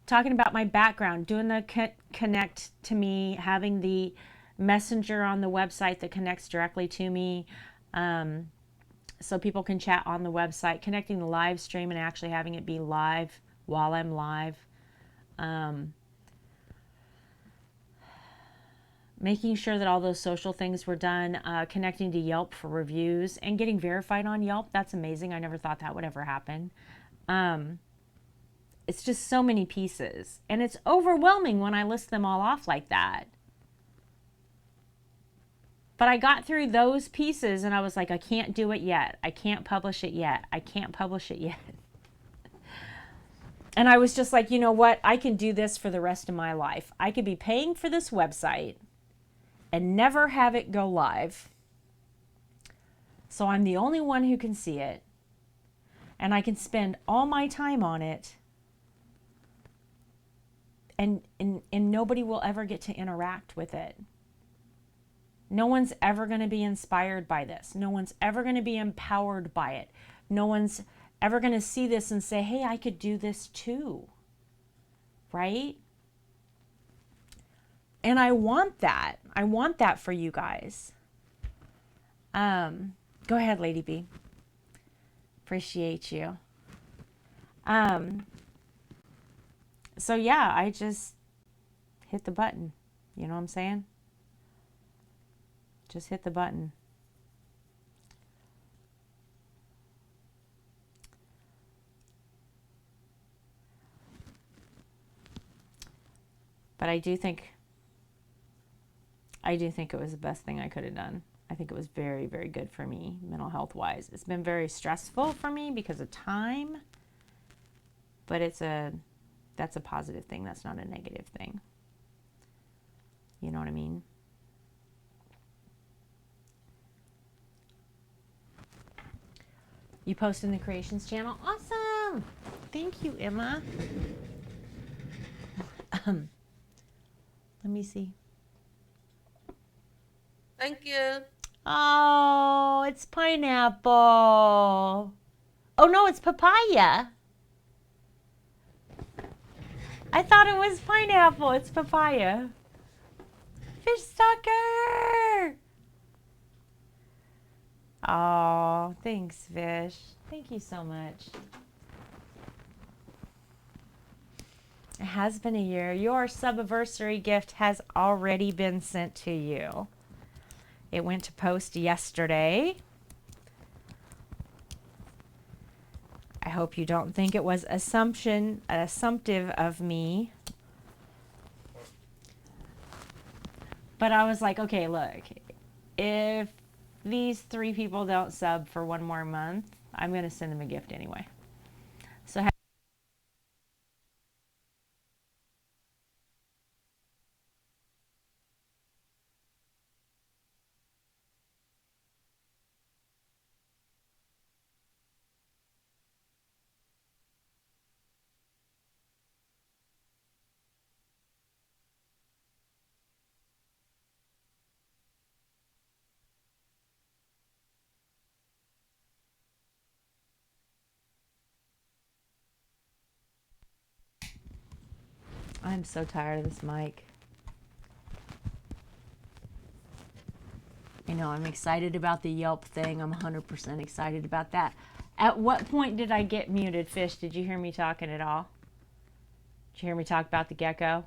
Talking about my background, doing the connect to me, having the messenger on the website that connects directly to me, so people can chat on the website, connecting the live stream and actually having it be live while I'm live. Making sure that all those social things were done, connecting to Yelp for reviews and getting verified on Yelp. That's amazing. I never thought that would ever happen. It's just so many pieces, and it's overwhelming when I list them all off like that. But I got through those pieces and I was like, I can't do it yet. I can't publish it yet. I can't publish it yet. And I was just like, you know what? I can do this for the rest of my life. I could be paying for this website and never have it go live. So I'm the only one who can see it. And I can spend all my time on it. And nobody will ever get to interact with it. No one's ever going to be inspired by this. No one's ever going to be empowered by it. No one's ever going to see this and say, hey, I could do this too. Right? And I want that. I want that for you guys. Go ahead, Lady B. Appreciate you. So yeah, I just hit the button. You know what I'm saying? Just hit the button. But I do think it was the best thing I could have done. I think it was very, very good for me, mental health wise. It's been very stressful for me because of time, but that's a positive thing. That's not a negative thing. You know what I mean? You post in the Creations channel? Awesome! Thank you, Emma. Let me see. Thank you. Oh, it's pineapple. Oh, no, it's papaya. I thought it was pineapple. It's papaya. Fish stalker. Oh, thanks, Fish. Thank you so much. It has been a year. Your sub-anniversary gift has already been sent to you. It went to post yesterday. I hope you don't think it was assumptive of me. But I was like, okay, look, if these 3 people don't sub for 1 more month, I'm going to send them a gift anyway. So I'm so tired of this mic. I know, I'm excited about the Yelp thing. I'm 100% excited about that. At what point did I get muted, Fish? Did you hear me talking at all? Did you hear me talk about the gecko?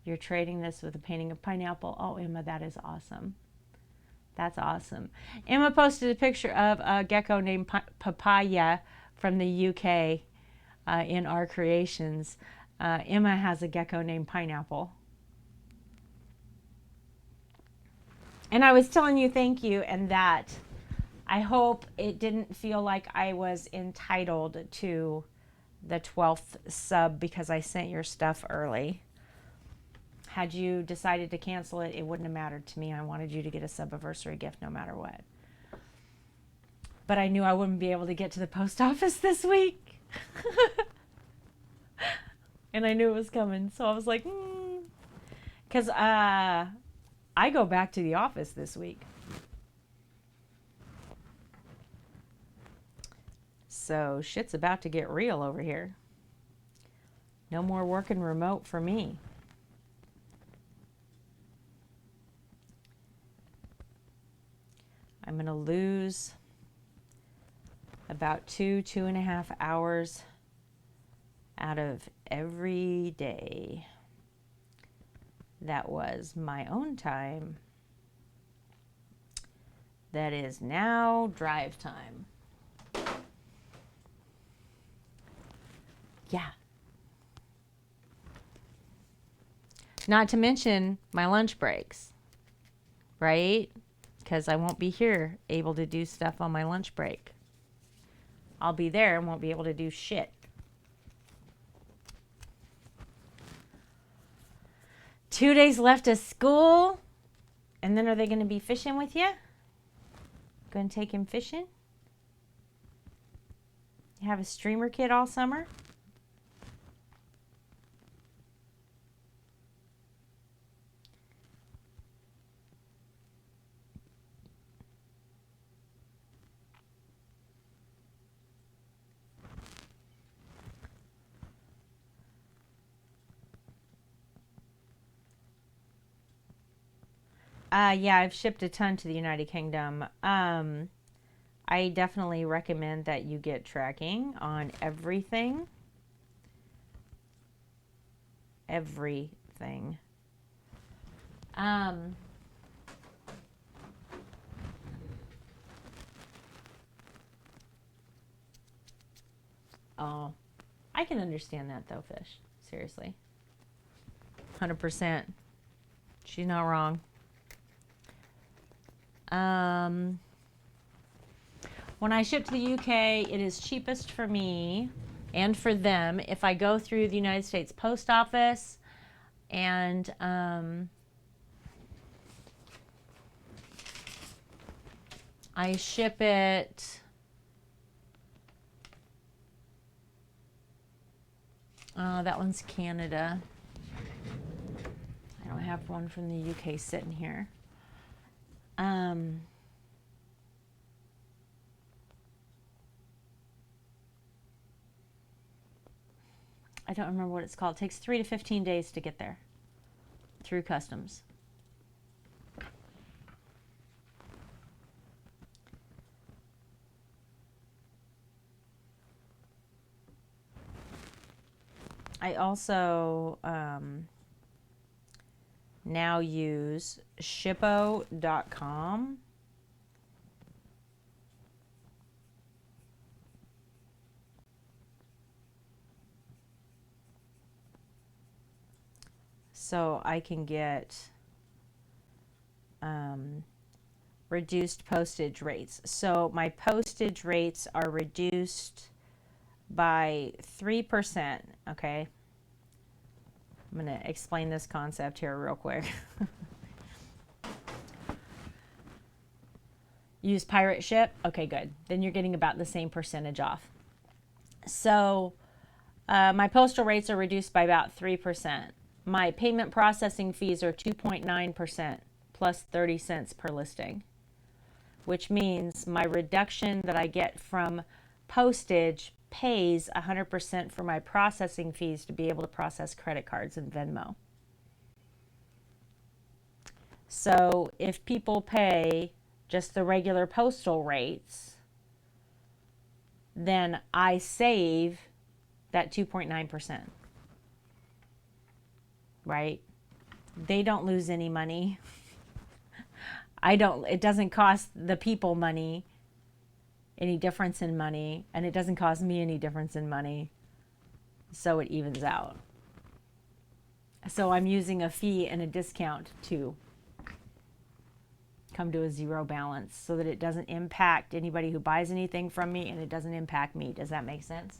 You're trading this with a painting of pineapple. Oh, Emma, that is awesome. That's awesome. Emma posted a picture of a gecko named Papaya from the UK in our creations. Emma has a gecko named Pineapple. And I was telling you thank you, and that I hope it didn't feel like I was entitled to the 12th sub because I sent your stuff early. Had you decided to cancel it, it wouldn't have mattered to me. I wanted you to get a subiversary gift no matter what. But I knew I wouldn't be able to get to the post office this week. And I knew it was coming. So I was like, because I go back to the office this week. So shit's about to get real over here. No more working remote for me. I'm going to lose about 2.5 hours out of every day. That was my own time. That is now drive time. Yeah. Not to mention my lunch breaks, right? Because I won't be here able to do stuff on my lunch break. I'll be there and won't be able to do shit. 2 days left of school. And then are they going to be fishing with you? Going to take him fishing? You have a streamer kid all summer? Yeah, I've shipped a ton to the United Kingdom. I definitely recommend that you get tracking on everything. Everything. Oh, I can understand that though, Fish. Seriously. 100%. She's not wrong. When I ship to the UK, it is cheapest for me and for them if I go through the United States Post Office and I ship it that one's Canada. I don't have one from the UK sitting here. I don't remember what it's called. It takes 3 to 15 days to get there through customs. I also now use Shippo.com. So I can get reduced postage rates. So my postage rates are reduced by 3%. Okay. I'm going to explain this concept here real quick. Use Pirate Ship. Okay, good. Then you're getting about the same percentage off. So my postal rates are reduced by about 3%. My payment processing fees are 2.9% plus 30 cents per listing, which means my reduction that I get from postage pays 100% for my processing fees to be able to process credit cards and Venmo. So if people pay just the regular postal rates, then I save that 2.9%, right? They don't lose any money. It doesn't cost the people money, any difference in money, and it doesn't cost me any difference in money. So it evens out. So I'm using a fee and a discount to come to a zero balance so that it doesn't impact anybody who buys anything from me, and it doesn't impact me. Does that make sense?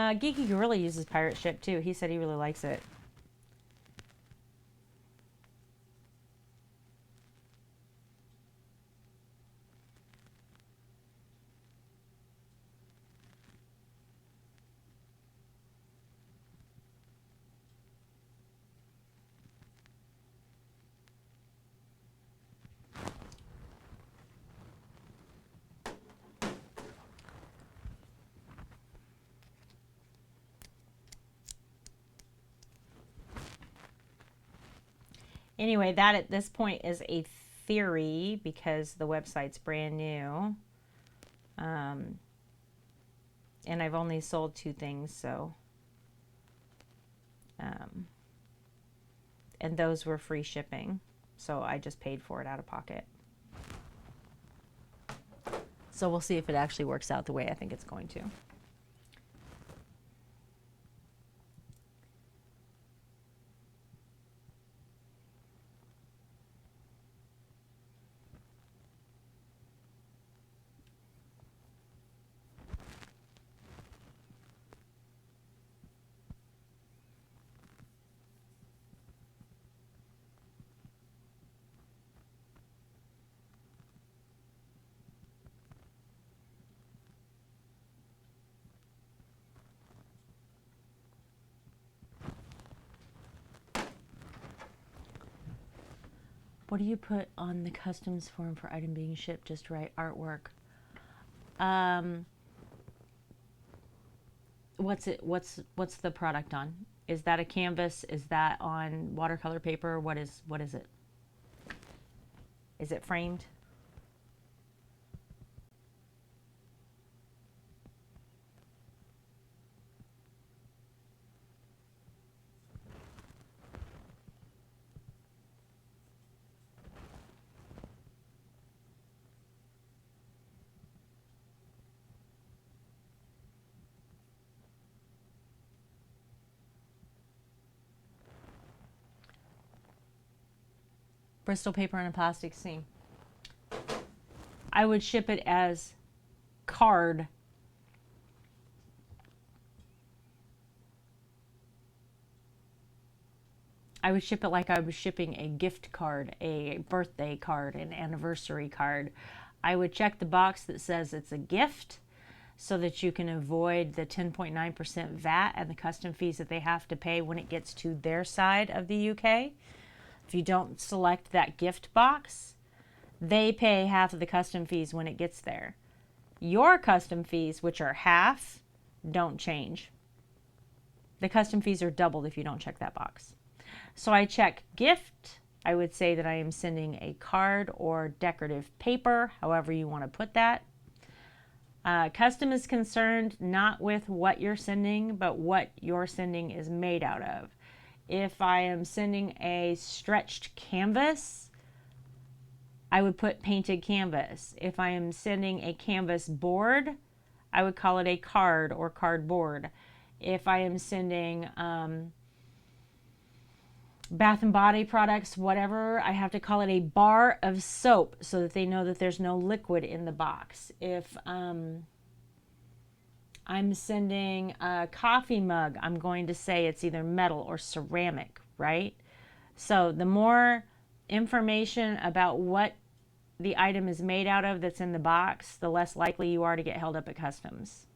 Geeky Gorilla uses Pirate Ship too. He said he really likes it. Anyway, that at this point is a theory because the website's brand new. And I've only sold 2 things, so. And those were free shipping. So I just paid for it out of pocket. So we'll see if it actually works out the way I think it's going to. What do you put on the customs form for item being shipped? Just write artwork. What's the product on? Is that a canvas? Is that on watercolor paper? What is it? Is it framed? Bristol paper and a plastic seam. I would ship it as card. I would ship it like I was shipping a gift card, a birthday card, an anniversary card. I would check the box that says it's a gift so that you can avoid the 10.9% VAT and the custom fees that they have to pay when it gets to their side of the UK. If you don't select that gift box, they pay half of the custom fees when it gets there. Your custom fees, which are half, don't change. The custom fees are doubled if you don't check that box. So I check gift. I would say that I am sending a card or decorative paper, however you want to put that. Custom is concerned not with what you're sending, but what your sending is made out of. If I am sending a stretched canvas, I would put painted canvas. If I am sending a canvas board, I would call it a card or cardboard. If I am sending Bath and Body products, whatever, I have to call it a bar of soap so that they know that there's no liquid in the box. If I'm sending a coffee mug, I'm going to say it's either metal or ceramic, right? So the more information about what the item is made out of that's in the box, the less likely you are to get held up at customs.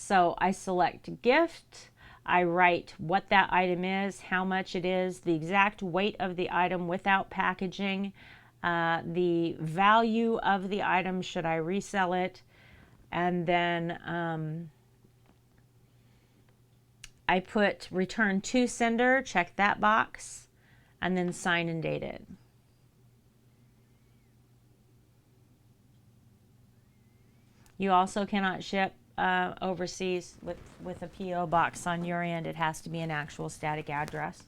So I select gift. I write what that item is, how much it is, the exact weight of the item without packaging, the value of the item should I resell it, and then I put return to sender, check that box, and then sign and date it. You also cannot ship overseas with a PO box on your end. It has to be an actual static address.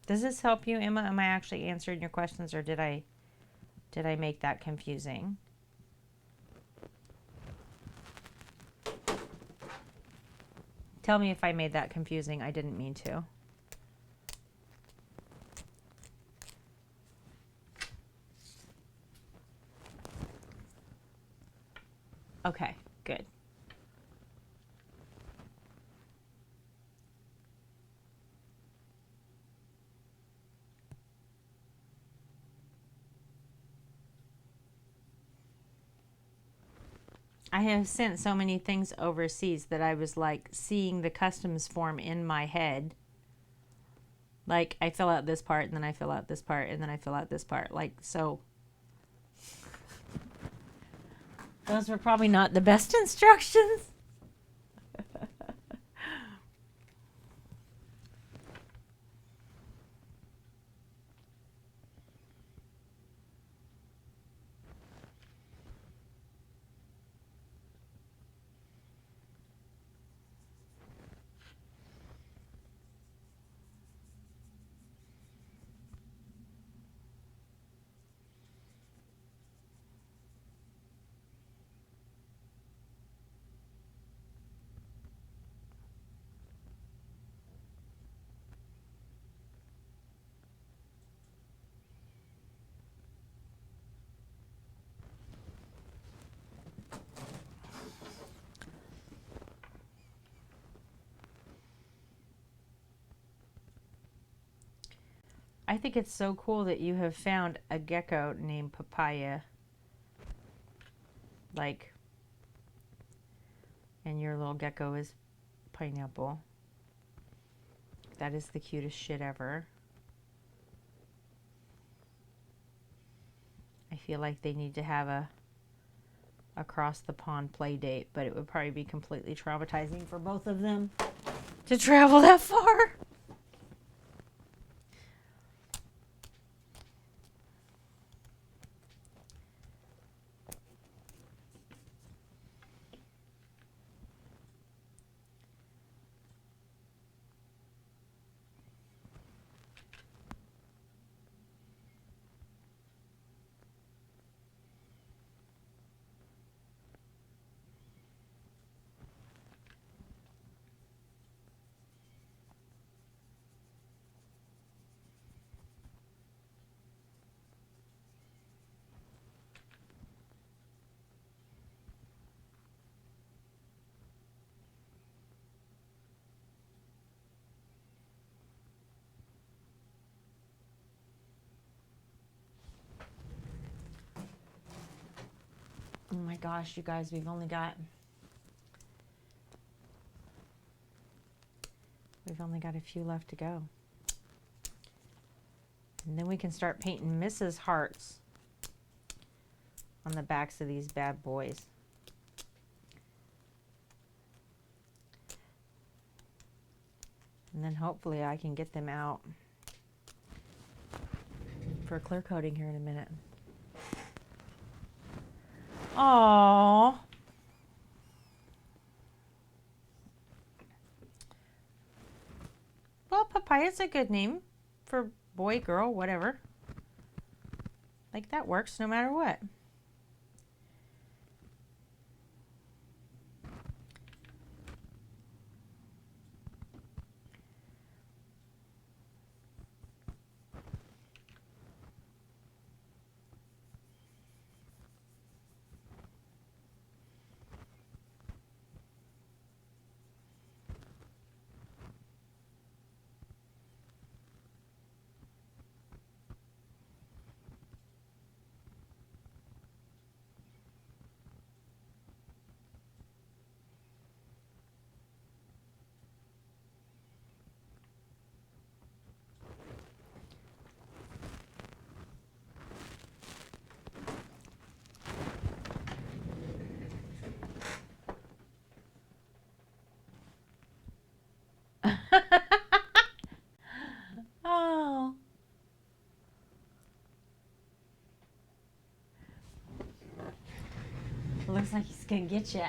Does this help you, Emma? Am I actually answering your questions, or did I make that confusing? Tell me if I made that confusing. I didn't mean to. Okay, good. I have sent so many things overseas that I was like seeing the customs form in my head. Like I fill out this part and then I fill out this part and then I fill out this part. Like, so those were probably not the best instructions. I think it's so cool that you have found a gecko named Papaya. Like, and your little gecko is Pineapple. That is the cutest shit ever. I feel like they need to have a across the pond play date, but it would probably be completely traumatizing for both of them to travel that far. Oh my gosh, you guys, we've only got a few left to go. And then we can start painting Mrs. Hearts on the backs of these bad boys. And then hopefully I can get them out for clear coating here in a minute. Aww. Well, Papaya's a good name for boy, girl, whatever. Like that works no matter what. like he's gonna get you.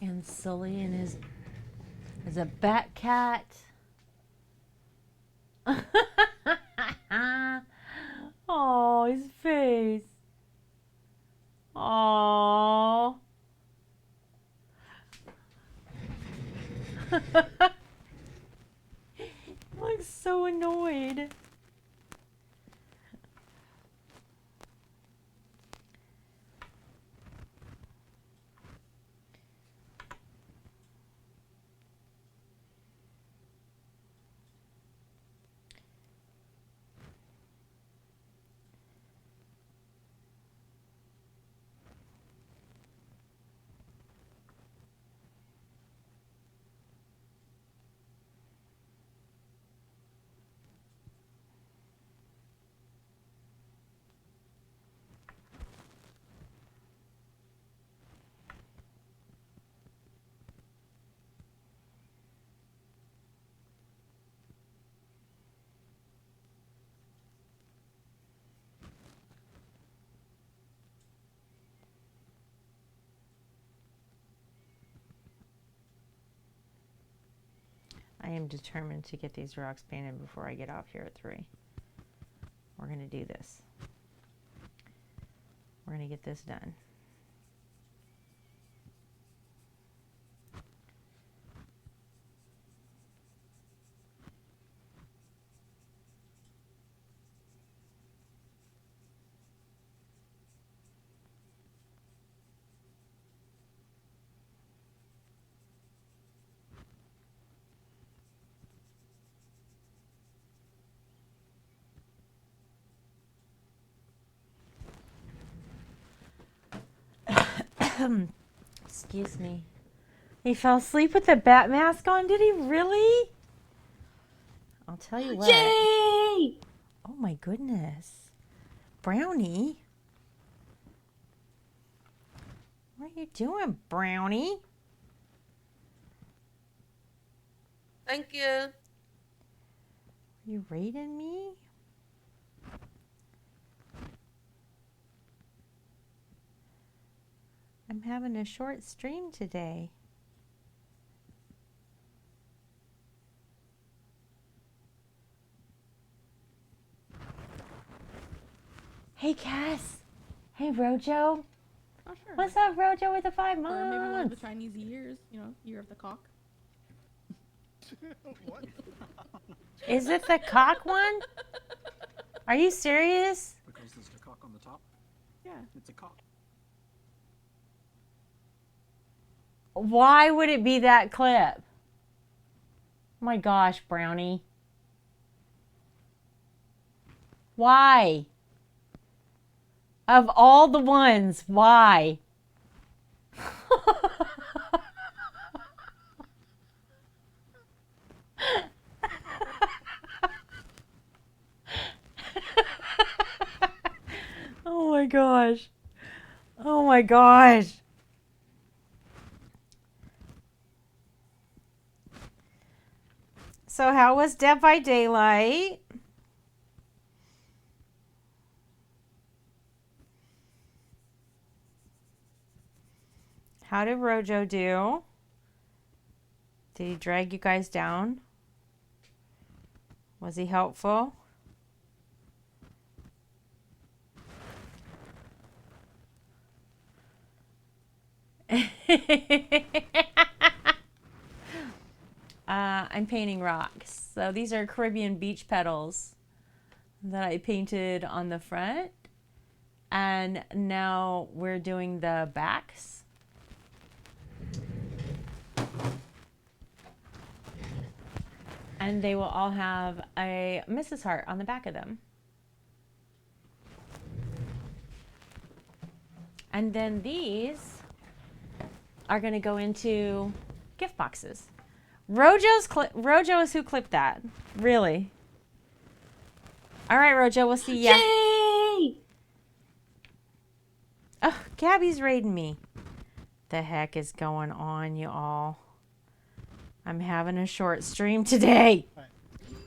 And Sully and his is a bat cat. Oh, his face. Oh. Looks so annoyed. I am determined to get these rocks painted before I get off here at 3. We're going to do this. We're going to get this done. Excuse me. He fell asleep with the bat mask on? Did he really? I'll tell you what. Yay! Oh my goodness. Brownie? What are you doing, Brownie? Thank you. Are you raiding me? I'm having a short stream today. Hey, Cass. Hey, Rojo. Oh, sure. What's up, Rojo, with the 5 Or maybe one of the months? Chinese years, you know, year of the cock. What? Is it the cock one? Are you serious? Because there's the cock on the top. Yeah. It's a cock. Why would it be that clip? My gosh, Brownie. Why? Of all the ones, why? Oh my gosh. Oh my gosh. So how was Dead by Daylight? How did Rojo do? Did he drag you guys down? Was he helpful? I'm painting rocks. So these are Caribbean beach petals that I painted on the front. And now we're doing the backs. And they will all have a Mrs. Hart on the back of them. And then these are going to go into gift boxes. Rojo is who clipped that. Really. All right, Rojo, we'll see ya. Yay! Oh, Gabby's raiding me. The heck is going on, you all? I'm having a short stream today. All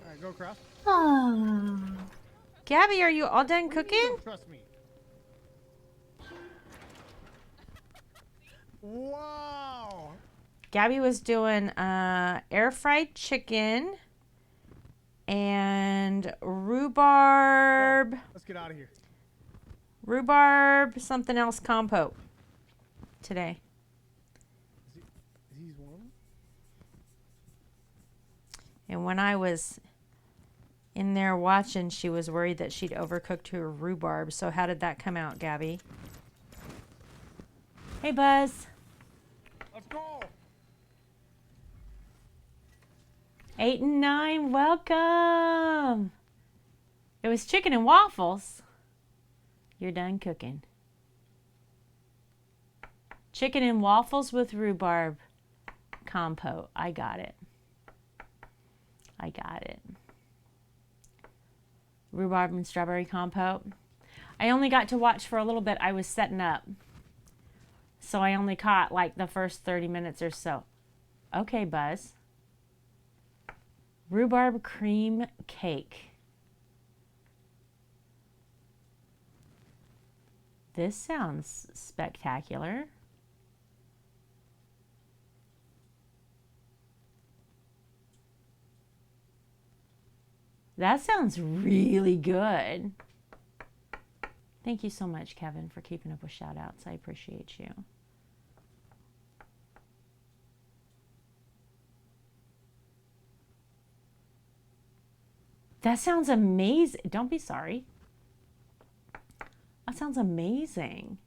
right, go across. Gabby, are you all done cooking? Don't trust me. Wow. Gabby was doing air fried chicken and rhubarb, Let's get out of here. rhubarb something else compote today. Is he warm? And when I was in there watching, she was worried that she'd overcooked her rhubarb. So how did that come out, Gabby? Hey, Buzz. Let's go. 8 and 9, welcome. It was chicken and waffles. You're done cooking. Chicken and waffles with rhubarb compote. I got it. I got it. Rhubarb and strawberry compote. I only got to watch for a little bit. I was setting up. So I only caught like the first 30 minutes or so. Okay, Buzz. Rhubarb cream cake. This sounds spectacular. That sounds really good. Thank you so much, Kevin, for keeping up with shout outs. I appreciate you. That sounds amazing. Don't be sorry. That sounds amazing.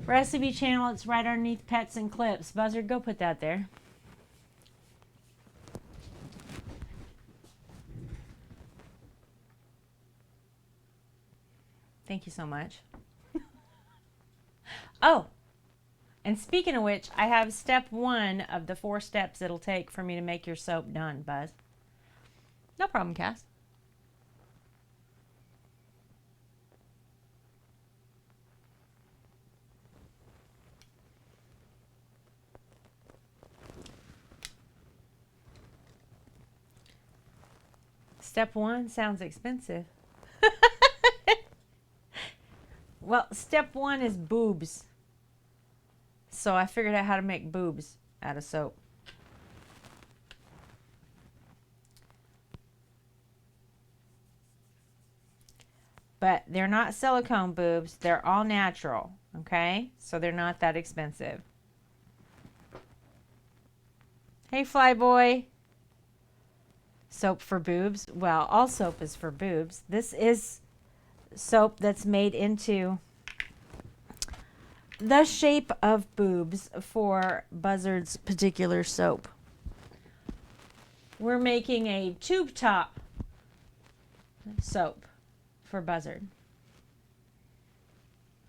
Recipe channel, it's right underneath pets and clips. Buzzard, go put that there. Thank you so much. Oh, and speaking of which, I have step 1 of the 4 steps it'll take for me to make your soap done, Buzz. No problem, Cass. Step 1 sounds expensive. Well, step 1 is boobs. So I figured out how to make boobs out of soap. But they're not silicone boobs. They're all natural, okay? So they're not that expensive. Hey, Flyboy. Soap for boobs. Well, all soap is for boobs. This is soap that's made into the shape of boobs for Buzzard's particular soap. We're making a tube top soap for Buzzard.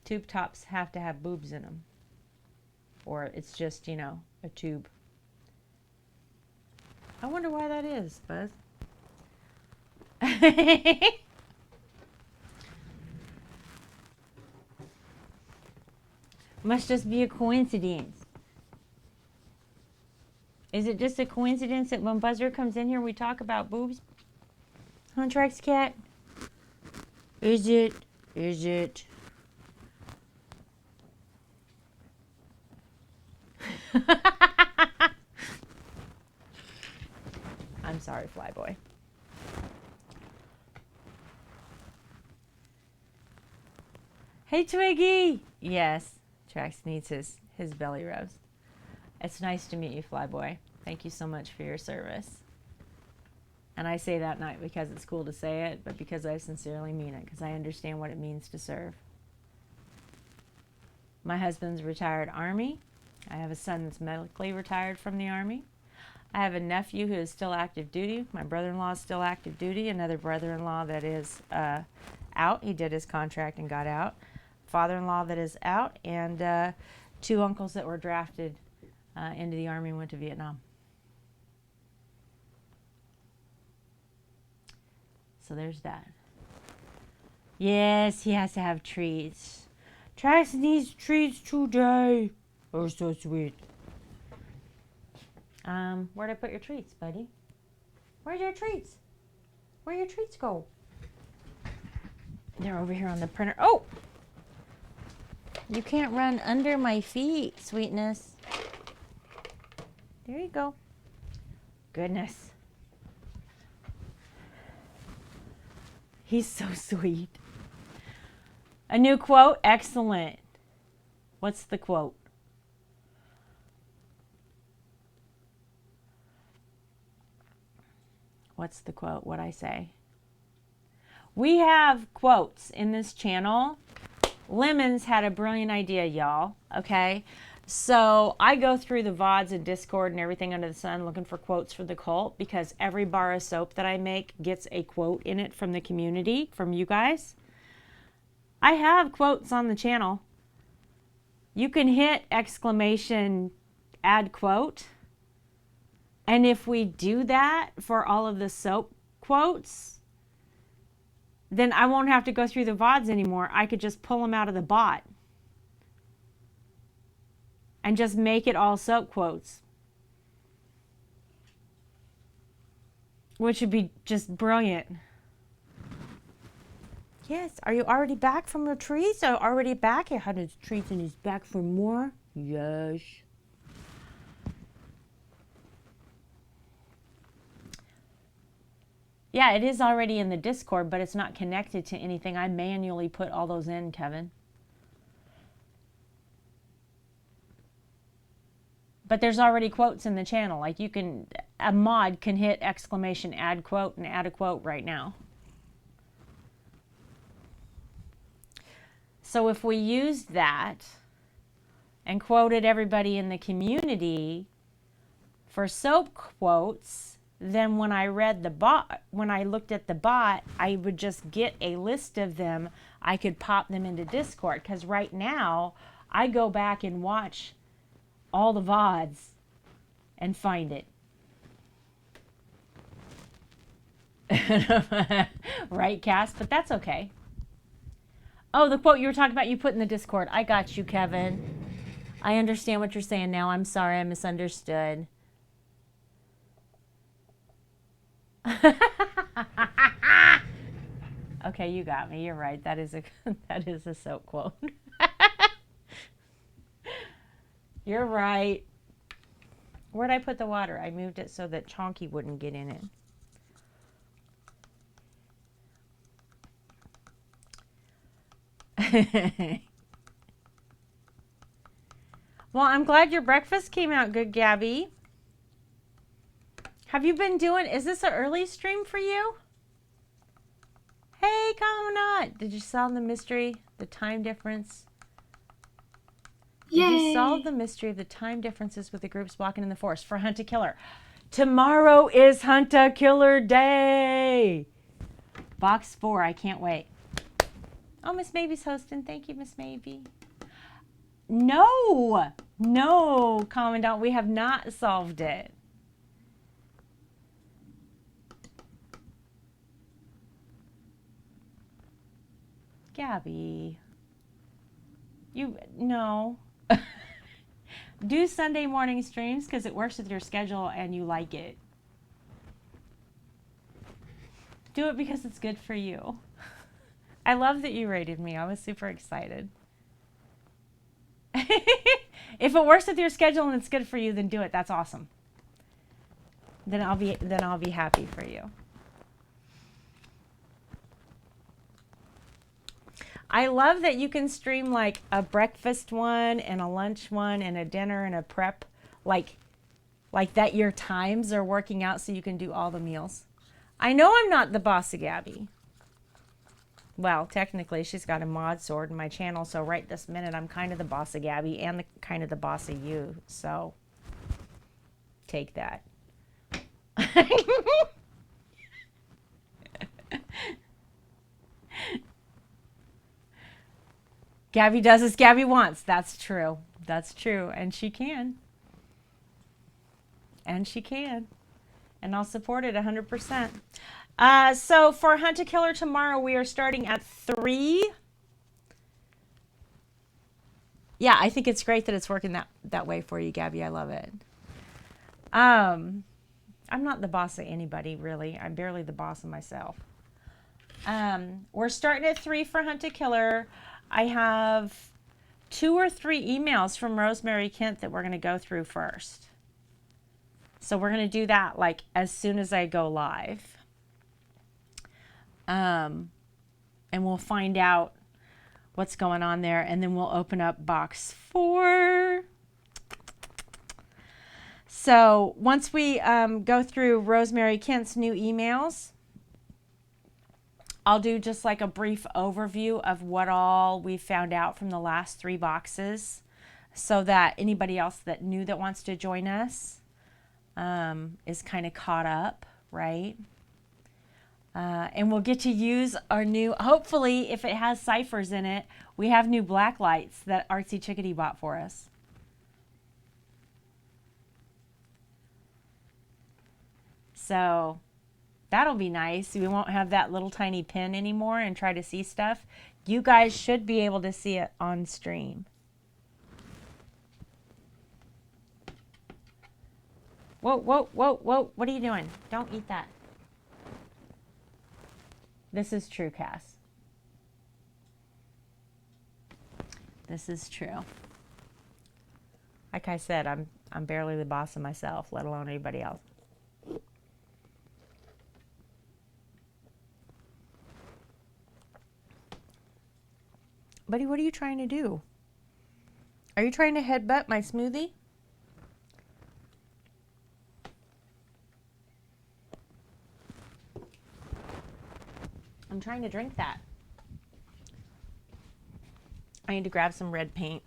Tube tops have to have boobs in them, or it's just, you know, a tube. I wonder why that is, Buzz. Must just be a coincidence. Is it just a coincidence that when Buzzer comes in here we talk about boobs? Huh, Trax Cat? Is it? Is it? I'm sorry, Flyboy. Hey, Twiggy! Yes. Trax needs his belly rubs. It's nice to meet you, Flyboy. Thank you so much for your service. And I say that not because it's cool to say it, but because I sincerely mean it, because I understand what it means to serve. My husband's retired Army. I have a son that's medically retired from the Army. I have a nephew who is still active duty. My brother-in-law is still active duty. Another brother-in-law that is out. He did his contract and got out. Father-in-law that is out, and 2 uncles that were drafted into the Army and went to Vietnam. So there's that. Yes, he has to have treats. Trax needs treats today. Oh, so sweet. Where'd I put your treats, buddy? Where's your treats? Where'd your treats go? They're over here on the printer. Oh! You can't run under my feet, sweetness. There you go. Goodness. He's so sweet. A new quote? Excellent. What's the quote? What's the quote? What'd I say? We have quotes in this channel. Lemons had a brilliant idea, y'all. Okay? So I go through the VODs and Discord and everything under the sun looking for quotes for the cult, because every bar of soap that I make gets a quote in it from the community, from you guys. I have quotes on the channel. You can hit exclamation add quote. And if we do that for all of the soap quotes, then I won't have to go through the VODs anymore. I could just pull them out of the bot and just make it all soap quotes, which would be just brilliant. Yes, are you already back from your treats? Are you already back? He had his treats and he's back for more? Yes. Yeah, it is already in the Discord, but it's not connected to anything. I manually put all those in, Kevin. But there's already quotes in the channel. Like you can, a mod can hit exclamation add quote and add a quote right now. So if we use that, and quoted everybody in the community for soap quotes, then when I read the bot, when I looked at the bot, I would just get a list of them. I could pop them into Discord, because right now I go back and watch all the VODs and find it. Right, Cass? But that's okay. Oh, the quote you were talking about, you put in the Discord. I got you, Kevin. I understand what you're saying now. I'm sorry, I misunderstood. Okay, you got me. You're right. That is a soap quote. You're right. Where'd I put the water? I moved it so that Chonky wouldn't get in it. Well, I'm glad your breakfast came out good, Gabby. Have you been doing, is this an early stream for you? Hey, Kamanat, did you solve the mystery, the time difference? Did you solve the mystery of the time differences with the groups walking in the forest for Hunt a Killer? Tomorrow is Hunt a Killer Day. Box 4, I can't wait. Oh, Miss Maybe's hosting. Thank you, Miss Maybe. No, Commandant, we have not solved it. Gabby, no. Do Sunday morning streams because it works with your schedule and you like it. Do it because it's good for you. I love that you rated me. I was super excited. If it works with your schedule and it's good for you, then do it. That's awesome. Then I'll be happy for you. I love that you can stream like a breakfast one and a lunch one and a dinner and a prep, like that your times are working out so you can do all the meals. I know I'm not the boss of Gabby. Well, technically she's got a mod sword in my channel, so right this minute I'm kind of the boss of Gabby and kind of the boss of you. So take that. Gabby does as Gabby wants. That's true. That's true. And she can. And she can. And I'll support it 100%. So for Hunt a Killer tomorrow, we are starting at 3. Yeah, I think it's great that it's working that way for you, Gabby. I love it. I'm not the boss of anybody, really. I'm barely the boss of myself. We're starting at 3 for Hunt a Killer. I have 2 or 3 emails from Rosemary Kent that we're going to go through first. So we're going to do that like as soon as I go live. And we'll find out what's going on there, and then we'll open up box 4. So once we go through Rosemary Kent's new emails, I'll do just like a brief overview of what all we found out from the last 3 boxes, so that anybody else that wants to join us is kind of caught up, right? And we'll get to use our new, hopefully if it has ciphers in it, we have new black lights that Artsy Chickadee bought for us. So that'll be nice. We won't have that little tiny pin anymore and try to see stuff. You guys should be able to see it on stream. Whoa, whoa, whoa, whoa. What are you doing? Don't eat that. This is true, Cass. This is true. Like I said, I'm barely the boss of myself, let alone anybody else. Buddy, what are you trying to do? Are you trying to headbutt my smoothie? I'm trying to drink that. I need to grab some red paint.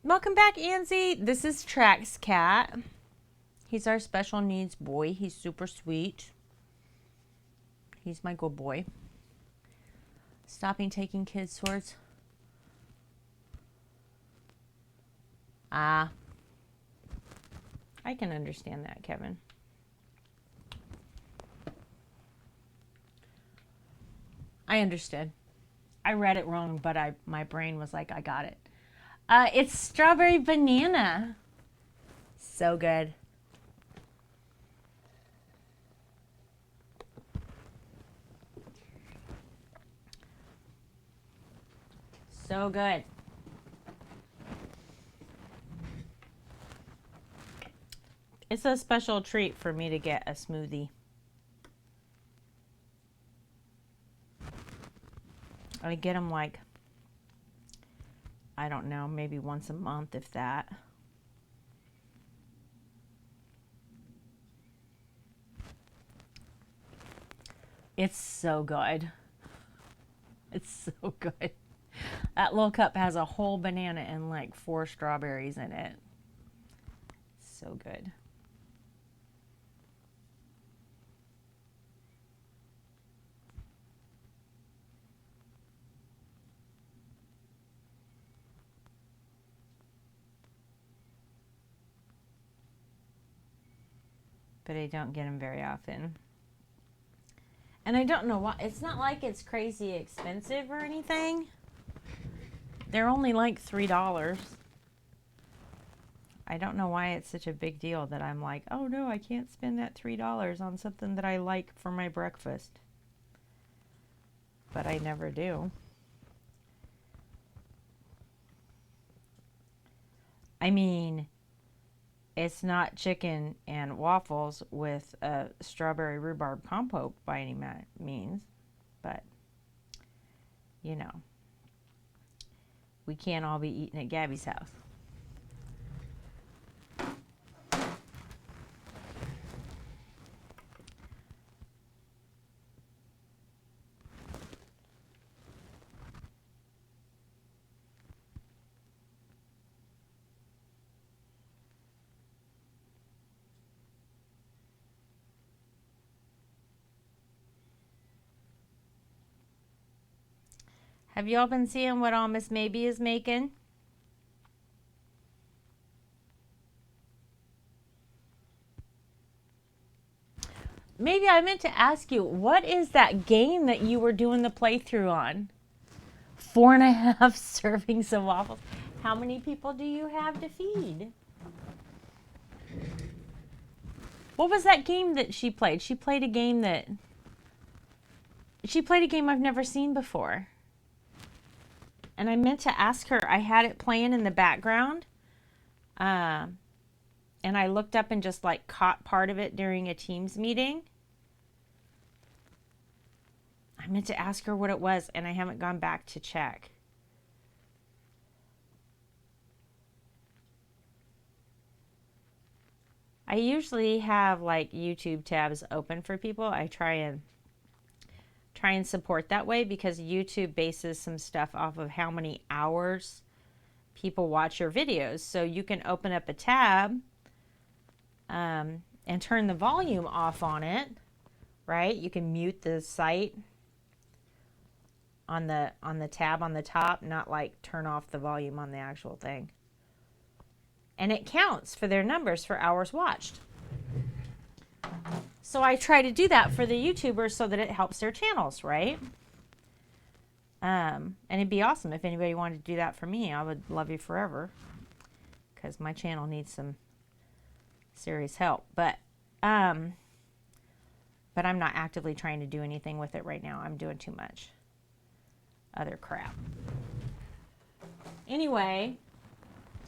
Welcome back, Anzie. This is Trax Cat. He's our special needs boy. He's super sweet. He's my good boy. Stopping taking kids' swords. I can understand that, Kevin. I understood. I read it wrong, but my brain was like, I got it. It's strawberry banana. So good. So good. It's a special treat for me to get a smoothie. I get them like, I don't know, maybe once a month, if that. It's so good. It's so good. That little cup has a whole banana and like 4 strawberries in it. So good. But I don't get them very often. And I don't know why. It's not like it's crazy expensive or anything. They're only like $3. I don't know why it's such a big deal that I'm like, oh no, I can't spend that $3 on something that I like for my breakfast. But I never do. I mean, it's not chicken and waffles with a strawberry rhubarb compote by any means, but you know, we can't all be eating at Gabby's house. Have you all been seeing what all Miss Maybe is making? Maybe I meant to ask you, what is that game that you were doing the playthrough on? 4.5 servings of waffles. How many people do you have to feed? What was that game that she played? She played a game I've never seen before. And I meant to ask her, I had it playing in the background. And I looked up and just like caught part of it during a Teams meeting. I meant to ask her what it was, and I haven't gone back to check. I usually have like YouTube tabs open for people. I try and support that way because YouTube bases some stuff off of how many hours people watch your videos. So you can open up a tab and turn the volume off on it, right? You can mute the site on the tab on the top, not like turn off the volume on the actual thing. And it counts for their numbers for hours watched. So I try to do that for the YouTubers so that it helps their channels, right? And it'd be awesome if anybody wanted to do that for me. I would love you forever because my channel needs some serious help. But I'm not actively trying to do anything with it right now. I'm doing too much other crap. Anyway,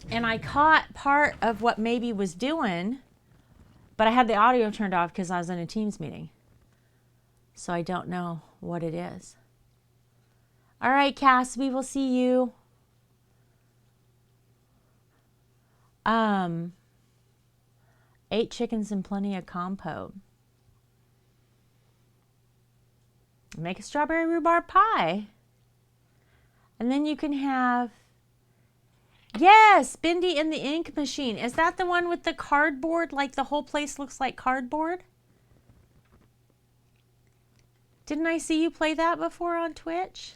and I caught part of what Maybe was doing, but I had the audio turned off because I was in a Teams meeting. So I don't know what it is. All right, Cass, we will see you. 8 chickens and plenty of compote. Make a strawberry rhubarb pie. And then you can have Yes, Bindi and the Ink Machine. Is that the one with the cardboard? Like the whole place looks like cardboard? Didn't I see you play that before on Twitch?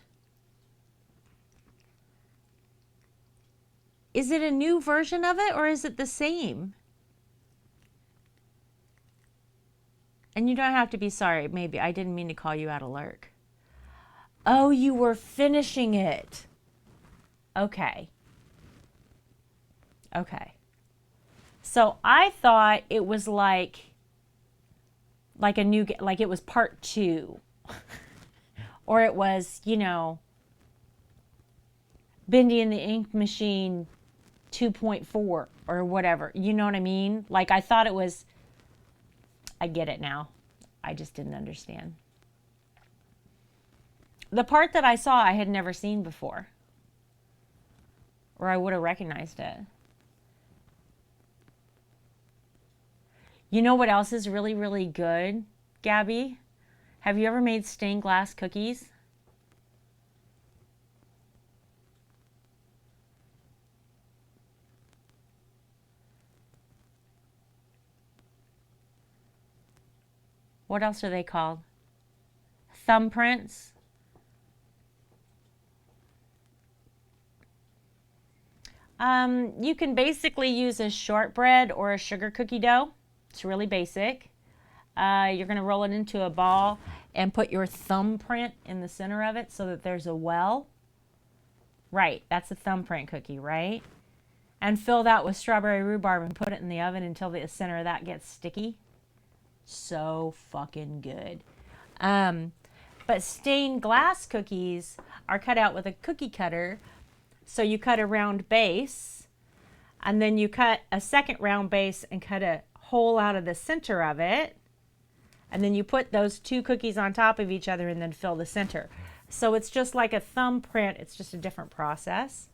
Is it a new version of it or is it the same? And you don't have to be sorry. Maybe I didn't mean to call you out of lurk. Oh, you were finishing it. Okay. Okay. So I thought it was like a new, like it was part 2. Or it was, you know, Bindi and the Ink Machine 2.4 or whatever. You know what I mean? Like I thought it was, I get it now. I just didn't understand. The part that I saw I had never seen before. Or I would have recognized it. You know what else is really, really good, Gabby? Have you ever made stained glass cookies? What else are they called? Thumbprints? You can basically use a shortbread or a sugar cookie dough. It's really basic. You're going to roll it into a ball and put your thumbprint in the center of it so that there's a well. Right, that's a thumbprint cookie, right? And fill that with strawberry rhubarb and put it in the oven until the center of that gets sticky. So fucking good. But stained glass cookies are cut out with a cookie cutter. So you cut a round base, and then you cut a second round base and cut a hole out of the center of it. And then you put those 2 cookies on top of each other and then fill the center. So it's just like a thumbprint. It's just a different process.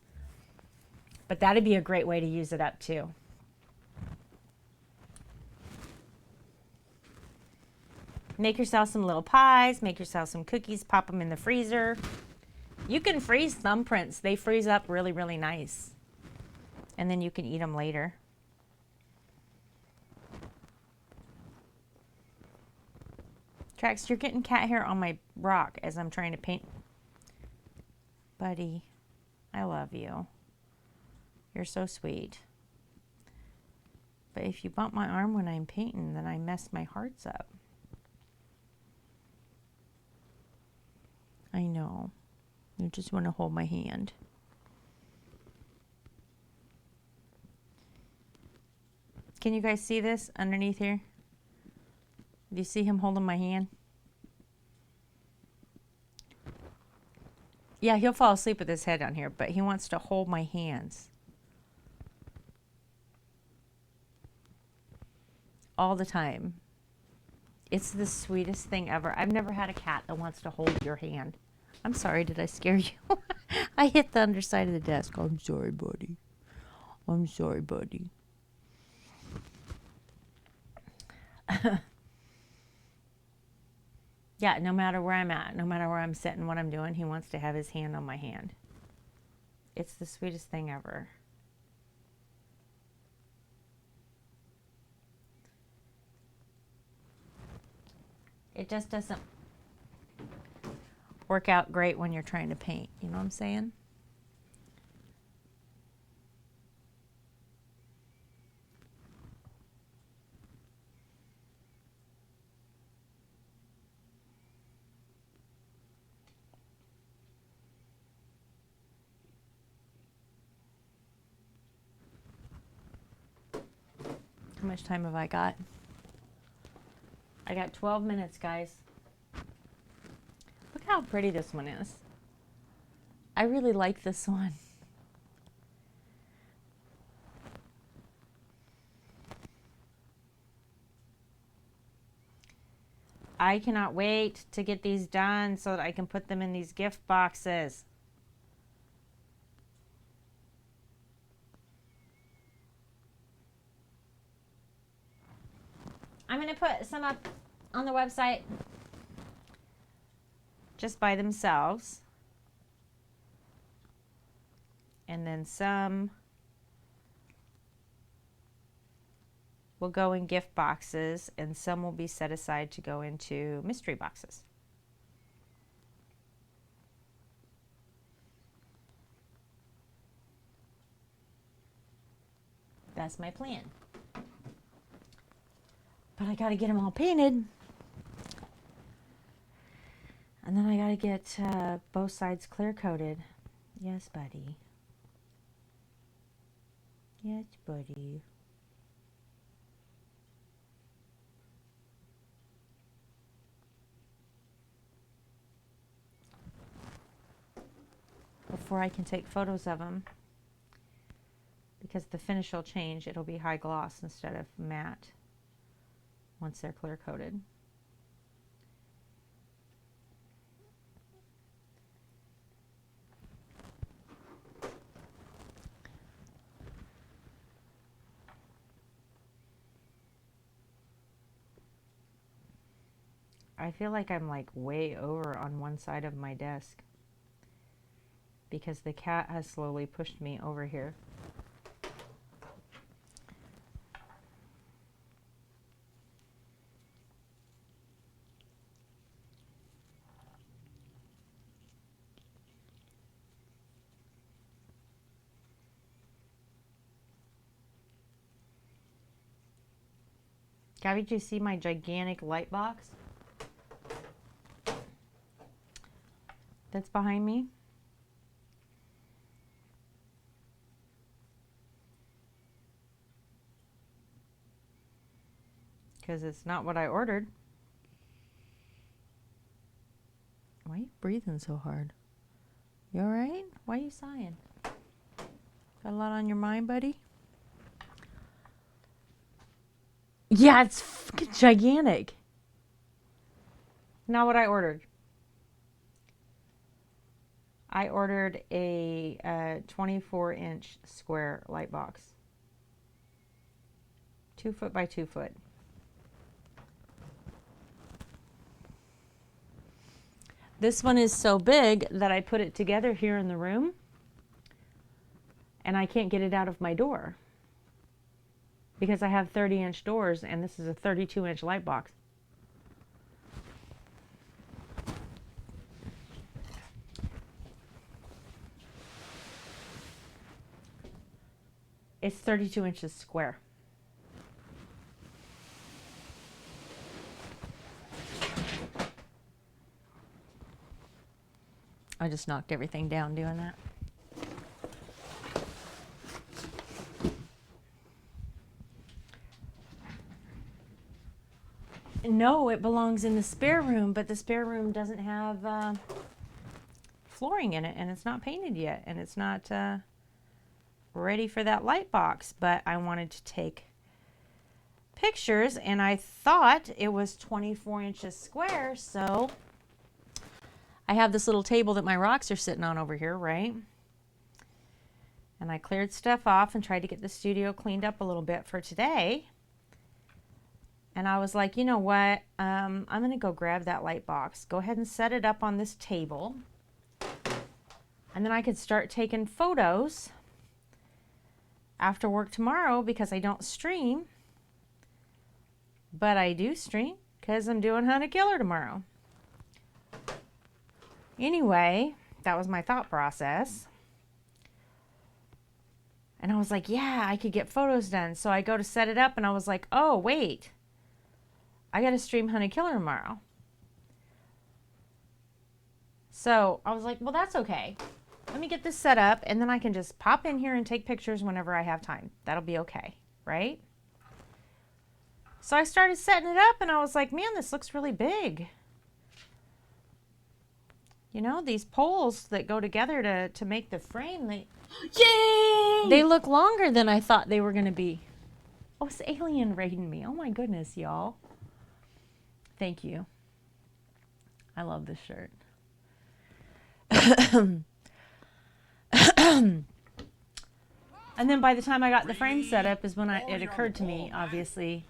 But that'd be a great way to use it up too. Make yourself some little pies, make yourself some cookies, pop them in the freezer. You can freeze thumbprints. They freeze up really, really nice. And then you can eat them later. Trax, you're getting cat hair on my rock as I'm trying to paint. Buddy, I love you. You're so sweet. But if you bump my arm when I'm painting, then I mess my hearts up. I know. You just want to hold my hand. Can you guys see this underneath here? Do you see him holding my hand? Yeah, he'll fall asleep with his head on here, but he wants to hold my hands. All the time. It's the sweetest thing ever. I've never had a cat that wants to hold your hand. I'm sorry, did I scare you? I hit the underside of the desk. I'm sorry, buddy. I'm sorry, buddy. Yeah, no matter where I'm at, no matter where I'm sitting, what I'm doing, he wants to have his hand on my hand. It's the sweetest thing ever. It just doesn't work out great when you're trying to paint. You know what I'm saying? How much time have I got? I got 12 minutes, guys. Look how pretty this one is. I really like this one. I cannot wait to get these done so that I can put them in these gift boxes. I'm going to put some up on the website just by themselves. And then some will go in gift boxes, and some will be set aside to go into mystery boxes. That's my plan. But I gotta get them all painted. And then I gotta get both sides clear coated. Yes, buddy. Yes, buddy. Before I can take photos of them, because the finish will change, it'll be high gloss instead of matte once they're clear coated. I feel like I'm like way over on one side of my desk because the cat has slowly pushed me over here. Gabby, did you see my gigantic light box that's behind me? Because it's not what I ordered. Why are you breathing so hard? You alright? Why are you sighing? Got a lot on your mind, buddy? Yeah, it's fucking gigantic. Not what I ordered. I ordered a 24-inch square light box. 2 foot by 2 foot. This one is so big that I put it together here in the room and I can't get it out of my door because I have 30-inch doors and this is a 32-inch light box. It's 32 inches square. I just knocked everything down doing that. No, it belongs in the spare room, but the spare room doesn't have flooring in it, and it's not painted yet, and it's not ready for that light box. But I wanted to take pictures, and I thought it was 24 inches square, so I have this little table that my rocks are sitting on over here, right? And I cleared stuff off and tried to get the studio cleaned up a little bit for today. And I was like, you know what? I'm going to go grab that light box. Go ahead and set it up on this table. And then I could start taking photos after work tomorrow because I don't stream. But I do stream because I'm doing Hunt a Killer tomorrow. Anyway, that was my thought process. And I was like, yeah, I could get photos done. So I go to set it up and I was like, oh, wait. I got to stream Hunt a Killer tomorrow. So I was like, well, that's okay. Let me get this set up and then I can just pop in here and take pictures whenever I have time. That'll be okay, right? So I started setting it up and I was like, man, this looks really big. You know, these poles that go together to make the frame, they look longer than I thought they were going to be. Oh, it's alien raiding me. Oh my goodness, y'all. Thank you. I love this shirt. And then by the time I got the frame set up is when it occurred to me, obviously,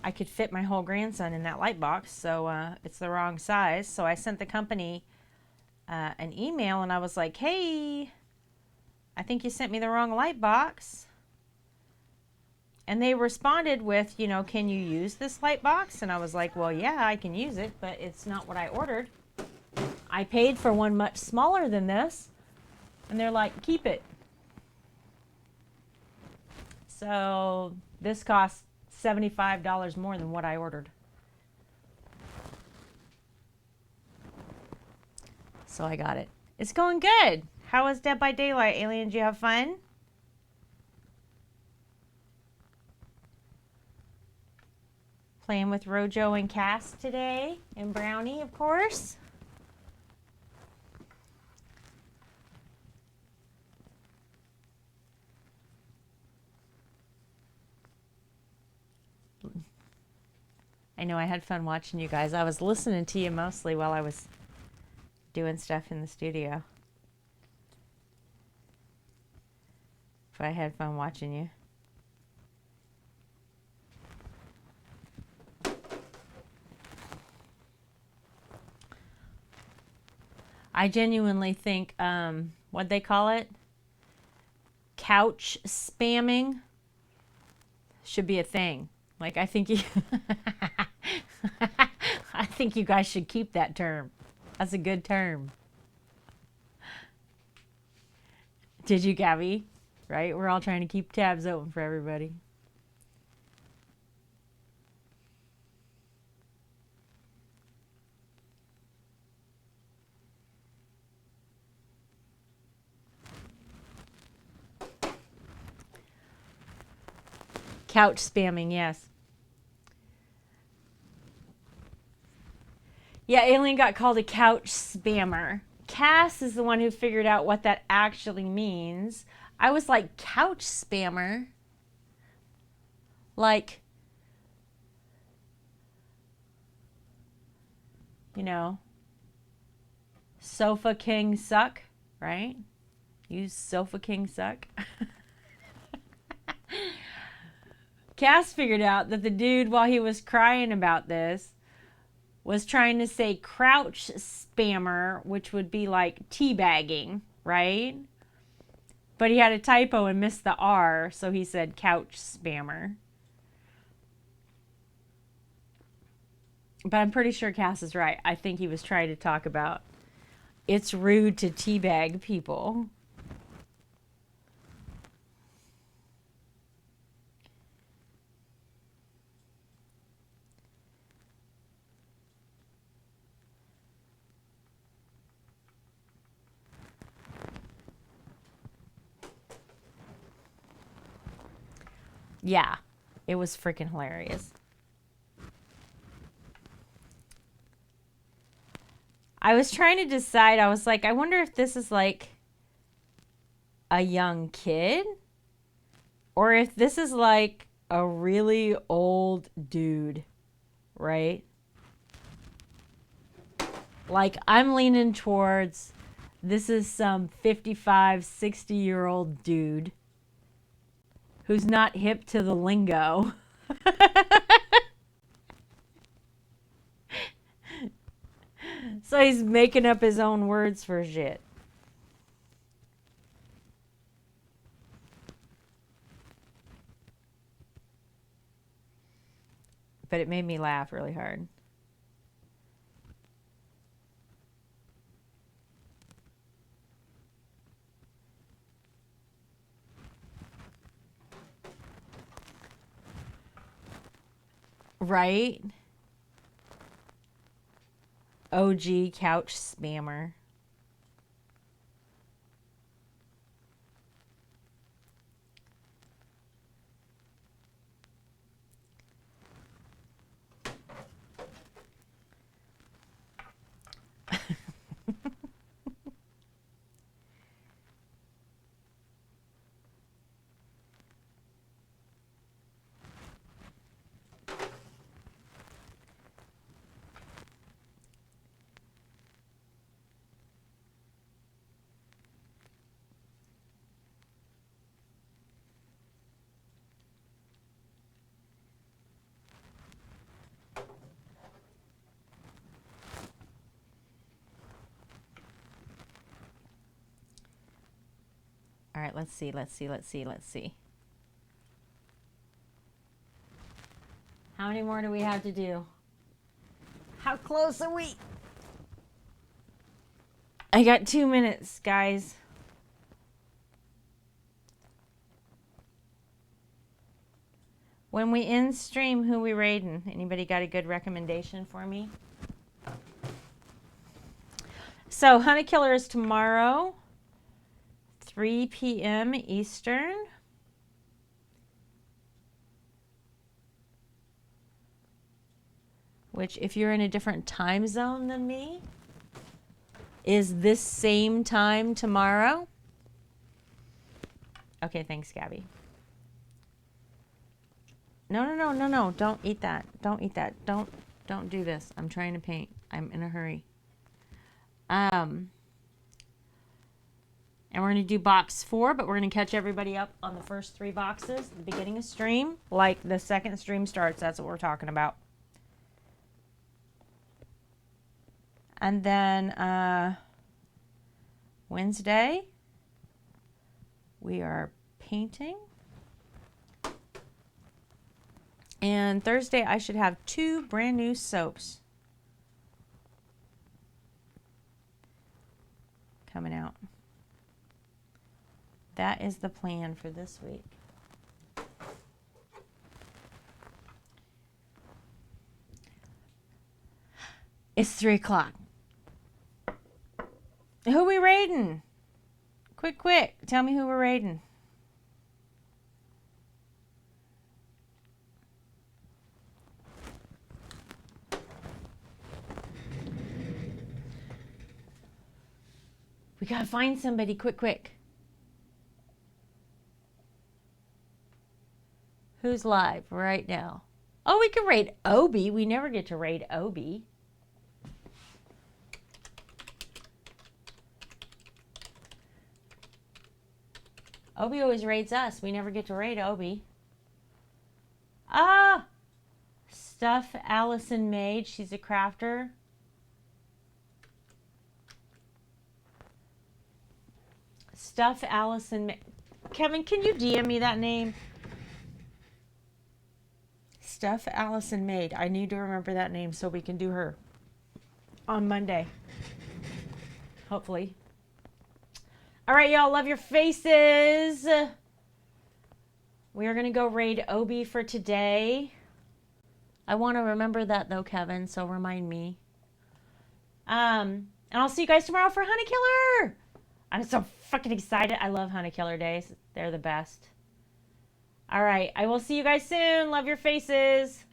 I could fit my whole grandson in that light box, so it's the wrong size. So I sent the company an email and I was like, hey, I think you sent me the wrong light box. And they responded with, you know, can you use this light box? And I was like, well, yeah, I can use it, but it's not what I ordered. I paid for one much smaller than this. And they're like, keep it. So this cost $75 more than what I ordered. So I got it. It's going good. How was Dead by Daylight, Alien? Did you have fun? Playing with Rojo and Cass today. And Brownie, of course. I know I had fun watching you guys. I was listening to you mostly while I was doing stuff in the studio. But I had fun watching you. I genuinely think, what'd they call it? Couch spamming should be a thing. Like, I think you, I think you guys should keep that term. That's a good term. Did you, Gabby? Right? We're all trying to keep tabs open for everybody. Couch spamming, yes. Yeah, Alien got called a couch spammer. Cass is the one who figured out what that actually means. I was like, couch spammer? Like, you know, Sofa King suck, right? You Sofa King suck. Cass figured out that the dude, while he was crying about this, was trying to say crouch spammer, which would be like teabagging, right? But he had a typo and missed the R, so he said couch spammer. But I'm pretty sure Cass is right. I think he was trying to talk about it's rude to teabag people. Yeah, it was freaking hilarious. I was trying to decide. I was like, I wonder if this is like a young kid or if this is like a really old dude, right? Like, I'm leaning towards this is some 55, 60-year-old dude who's not hip to the lingo. So he's making up his own words for shit. But it made me laugh really hard. Right? OG couch spammer. All right, let's see. How many more do we have to do? How close are we? I got 2 minutes, guys. When we end stream, who we raiding? Anybody got a good recommendation for me? So, Hunt a Killer is tomorrow, 3 p.m. Eastern. Which, if you're in a different time zone than me, is this same time tomorrow. Okay, thanks, Gabby. No. Don't eat that. Don't eat that. Don't do this. I'm trying to paint. I'm in a hurry. And we're going to do box 4, but we're going to catch everybody up on the first 3 boxes at the beginning of stream. Like the second stream starts, that's what we're talking about. And then Wednesday, we are painting. And Thursday, I should have 2 brand new soaps coming out. That is the plan for this week. It's 3 o'clock. Who we raiding? Quick. Tell me who we're raiding. We gotta find somebody quick. Who's live right now? Oh, we can raid Obi. We never get to raid Obi. Obi always raids us. We never get to raid Obi. Ah! Stuff Allison made. She's a crafter. Stuff Allison made. Kevin, can you DM me that name? Stuff Allison made. I need to remember that name so we can do her on Monday. Hopefully. All right, y'all. Love your faces. We are going to go raid Obi for today. I want to remember that, though, Kevin, so remind me. And I'll see you guys tomorrow for Hunt a Killer. I'm so fucking excited. I love Hunt a Killer days. They're the best. All right. I will see you guys soon. Love your faces.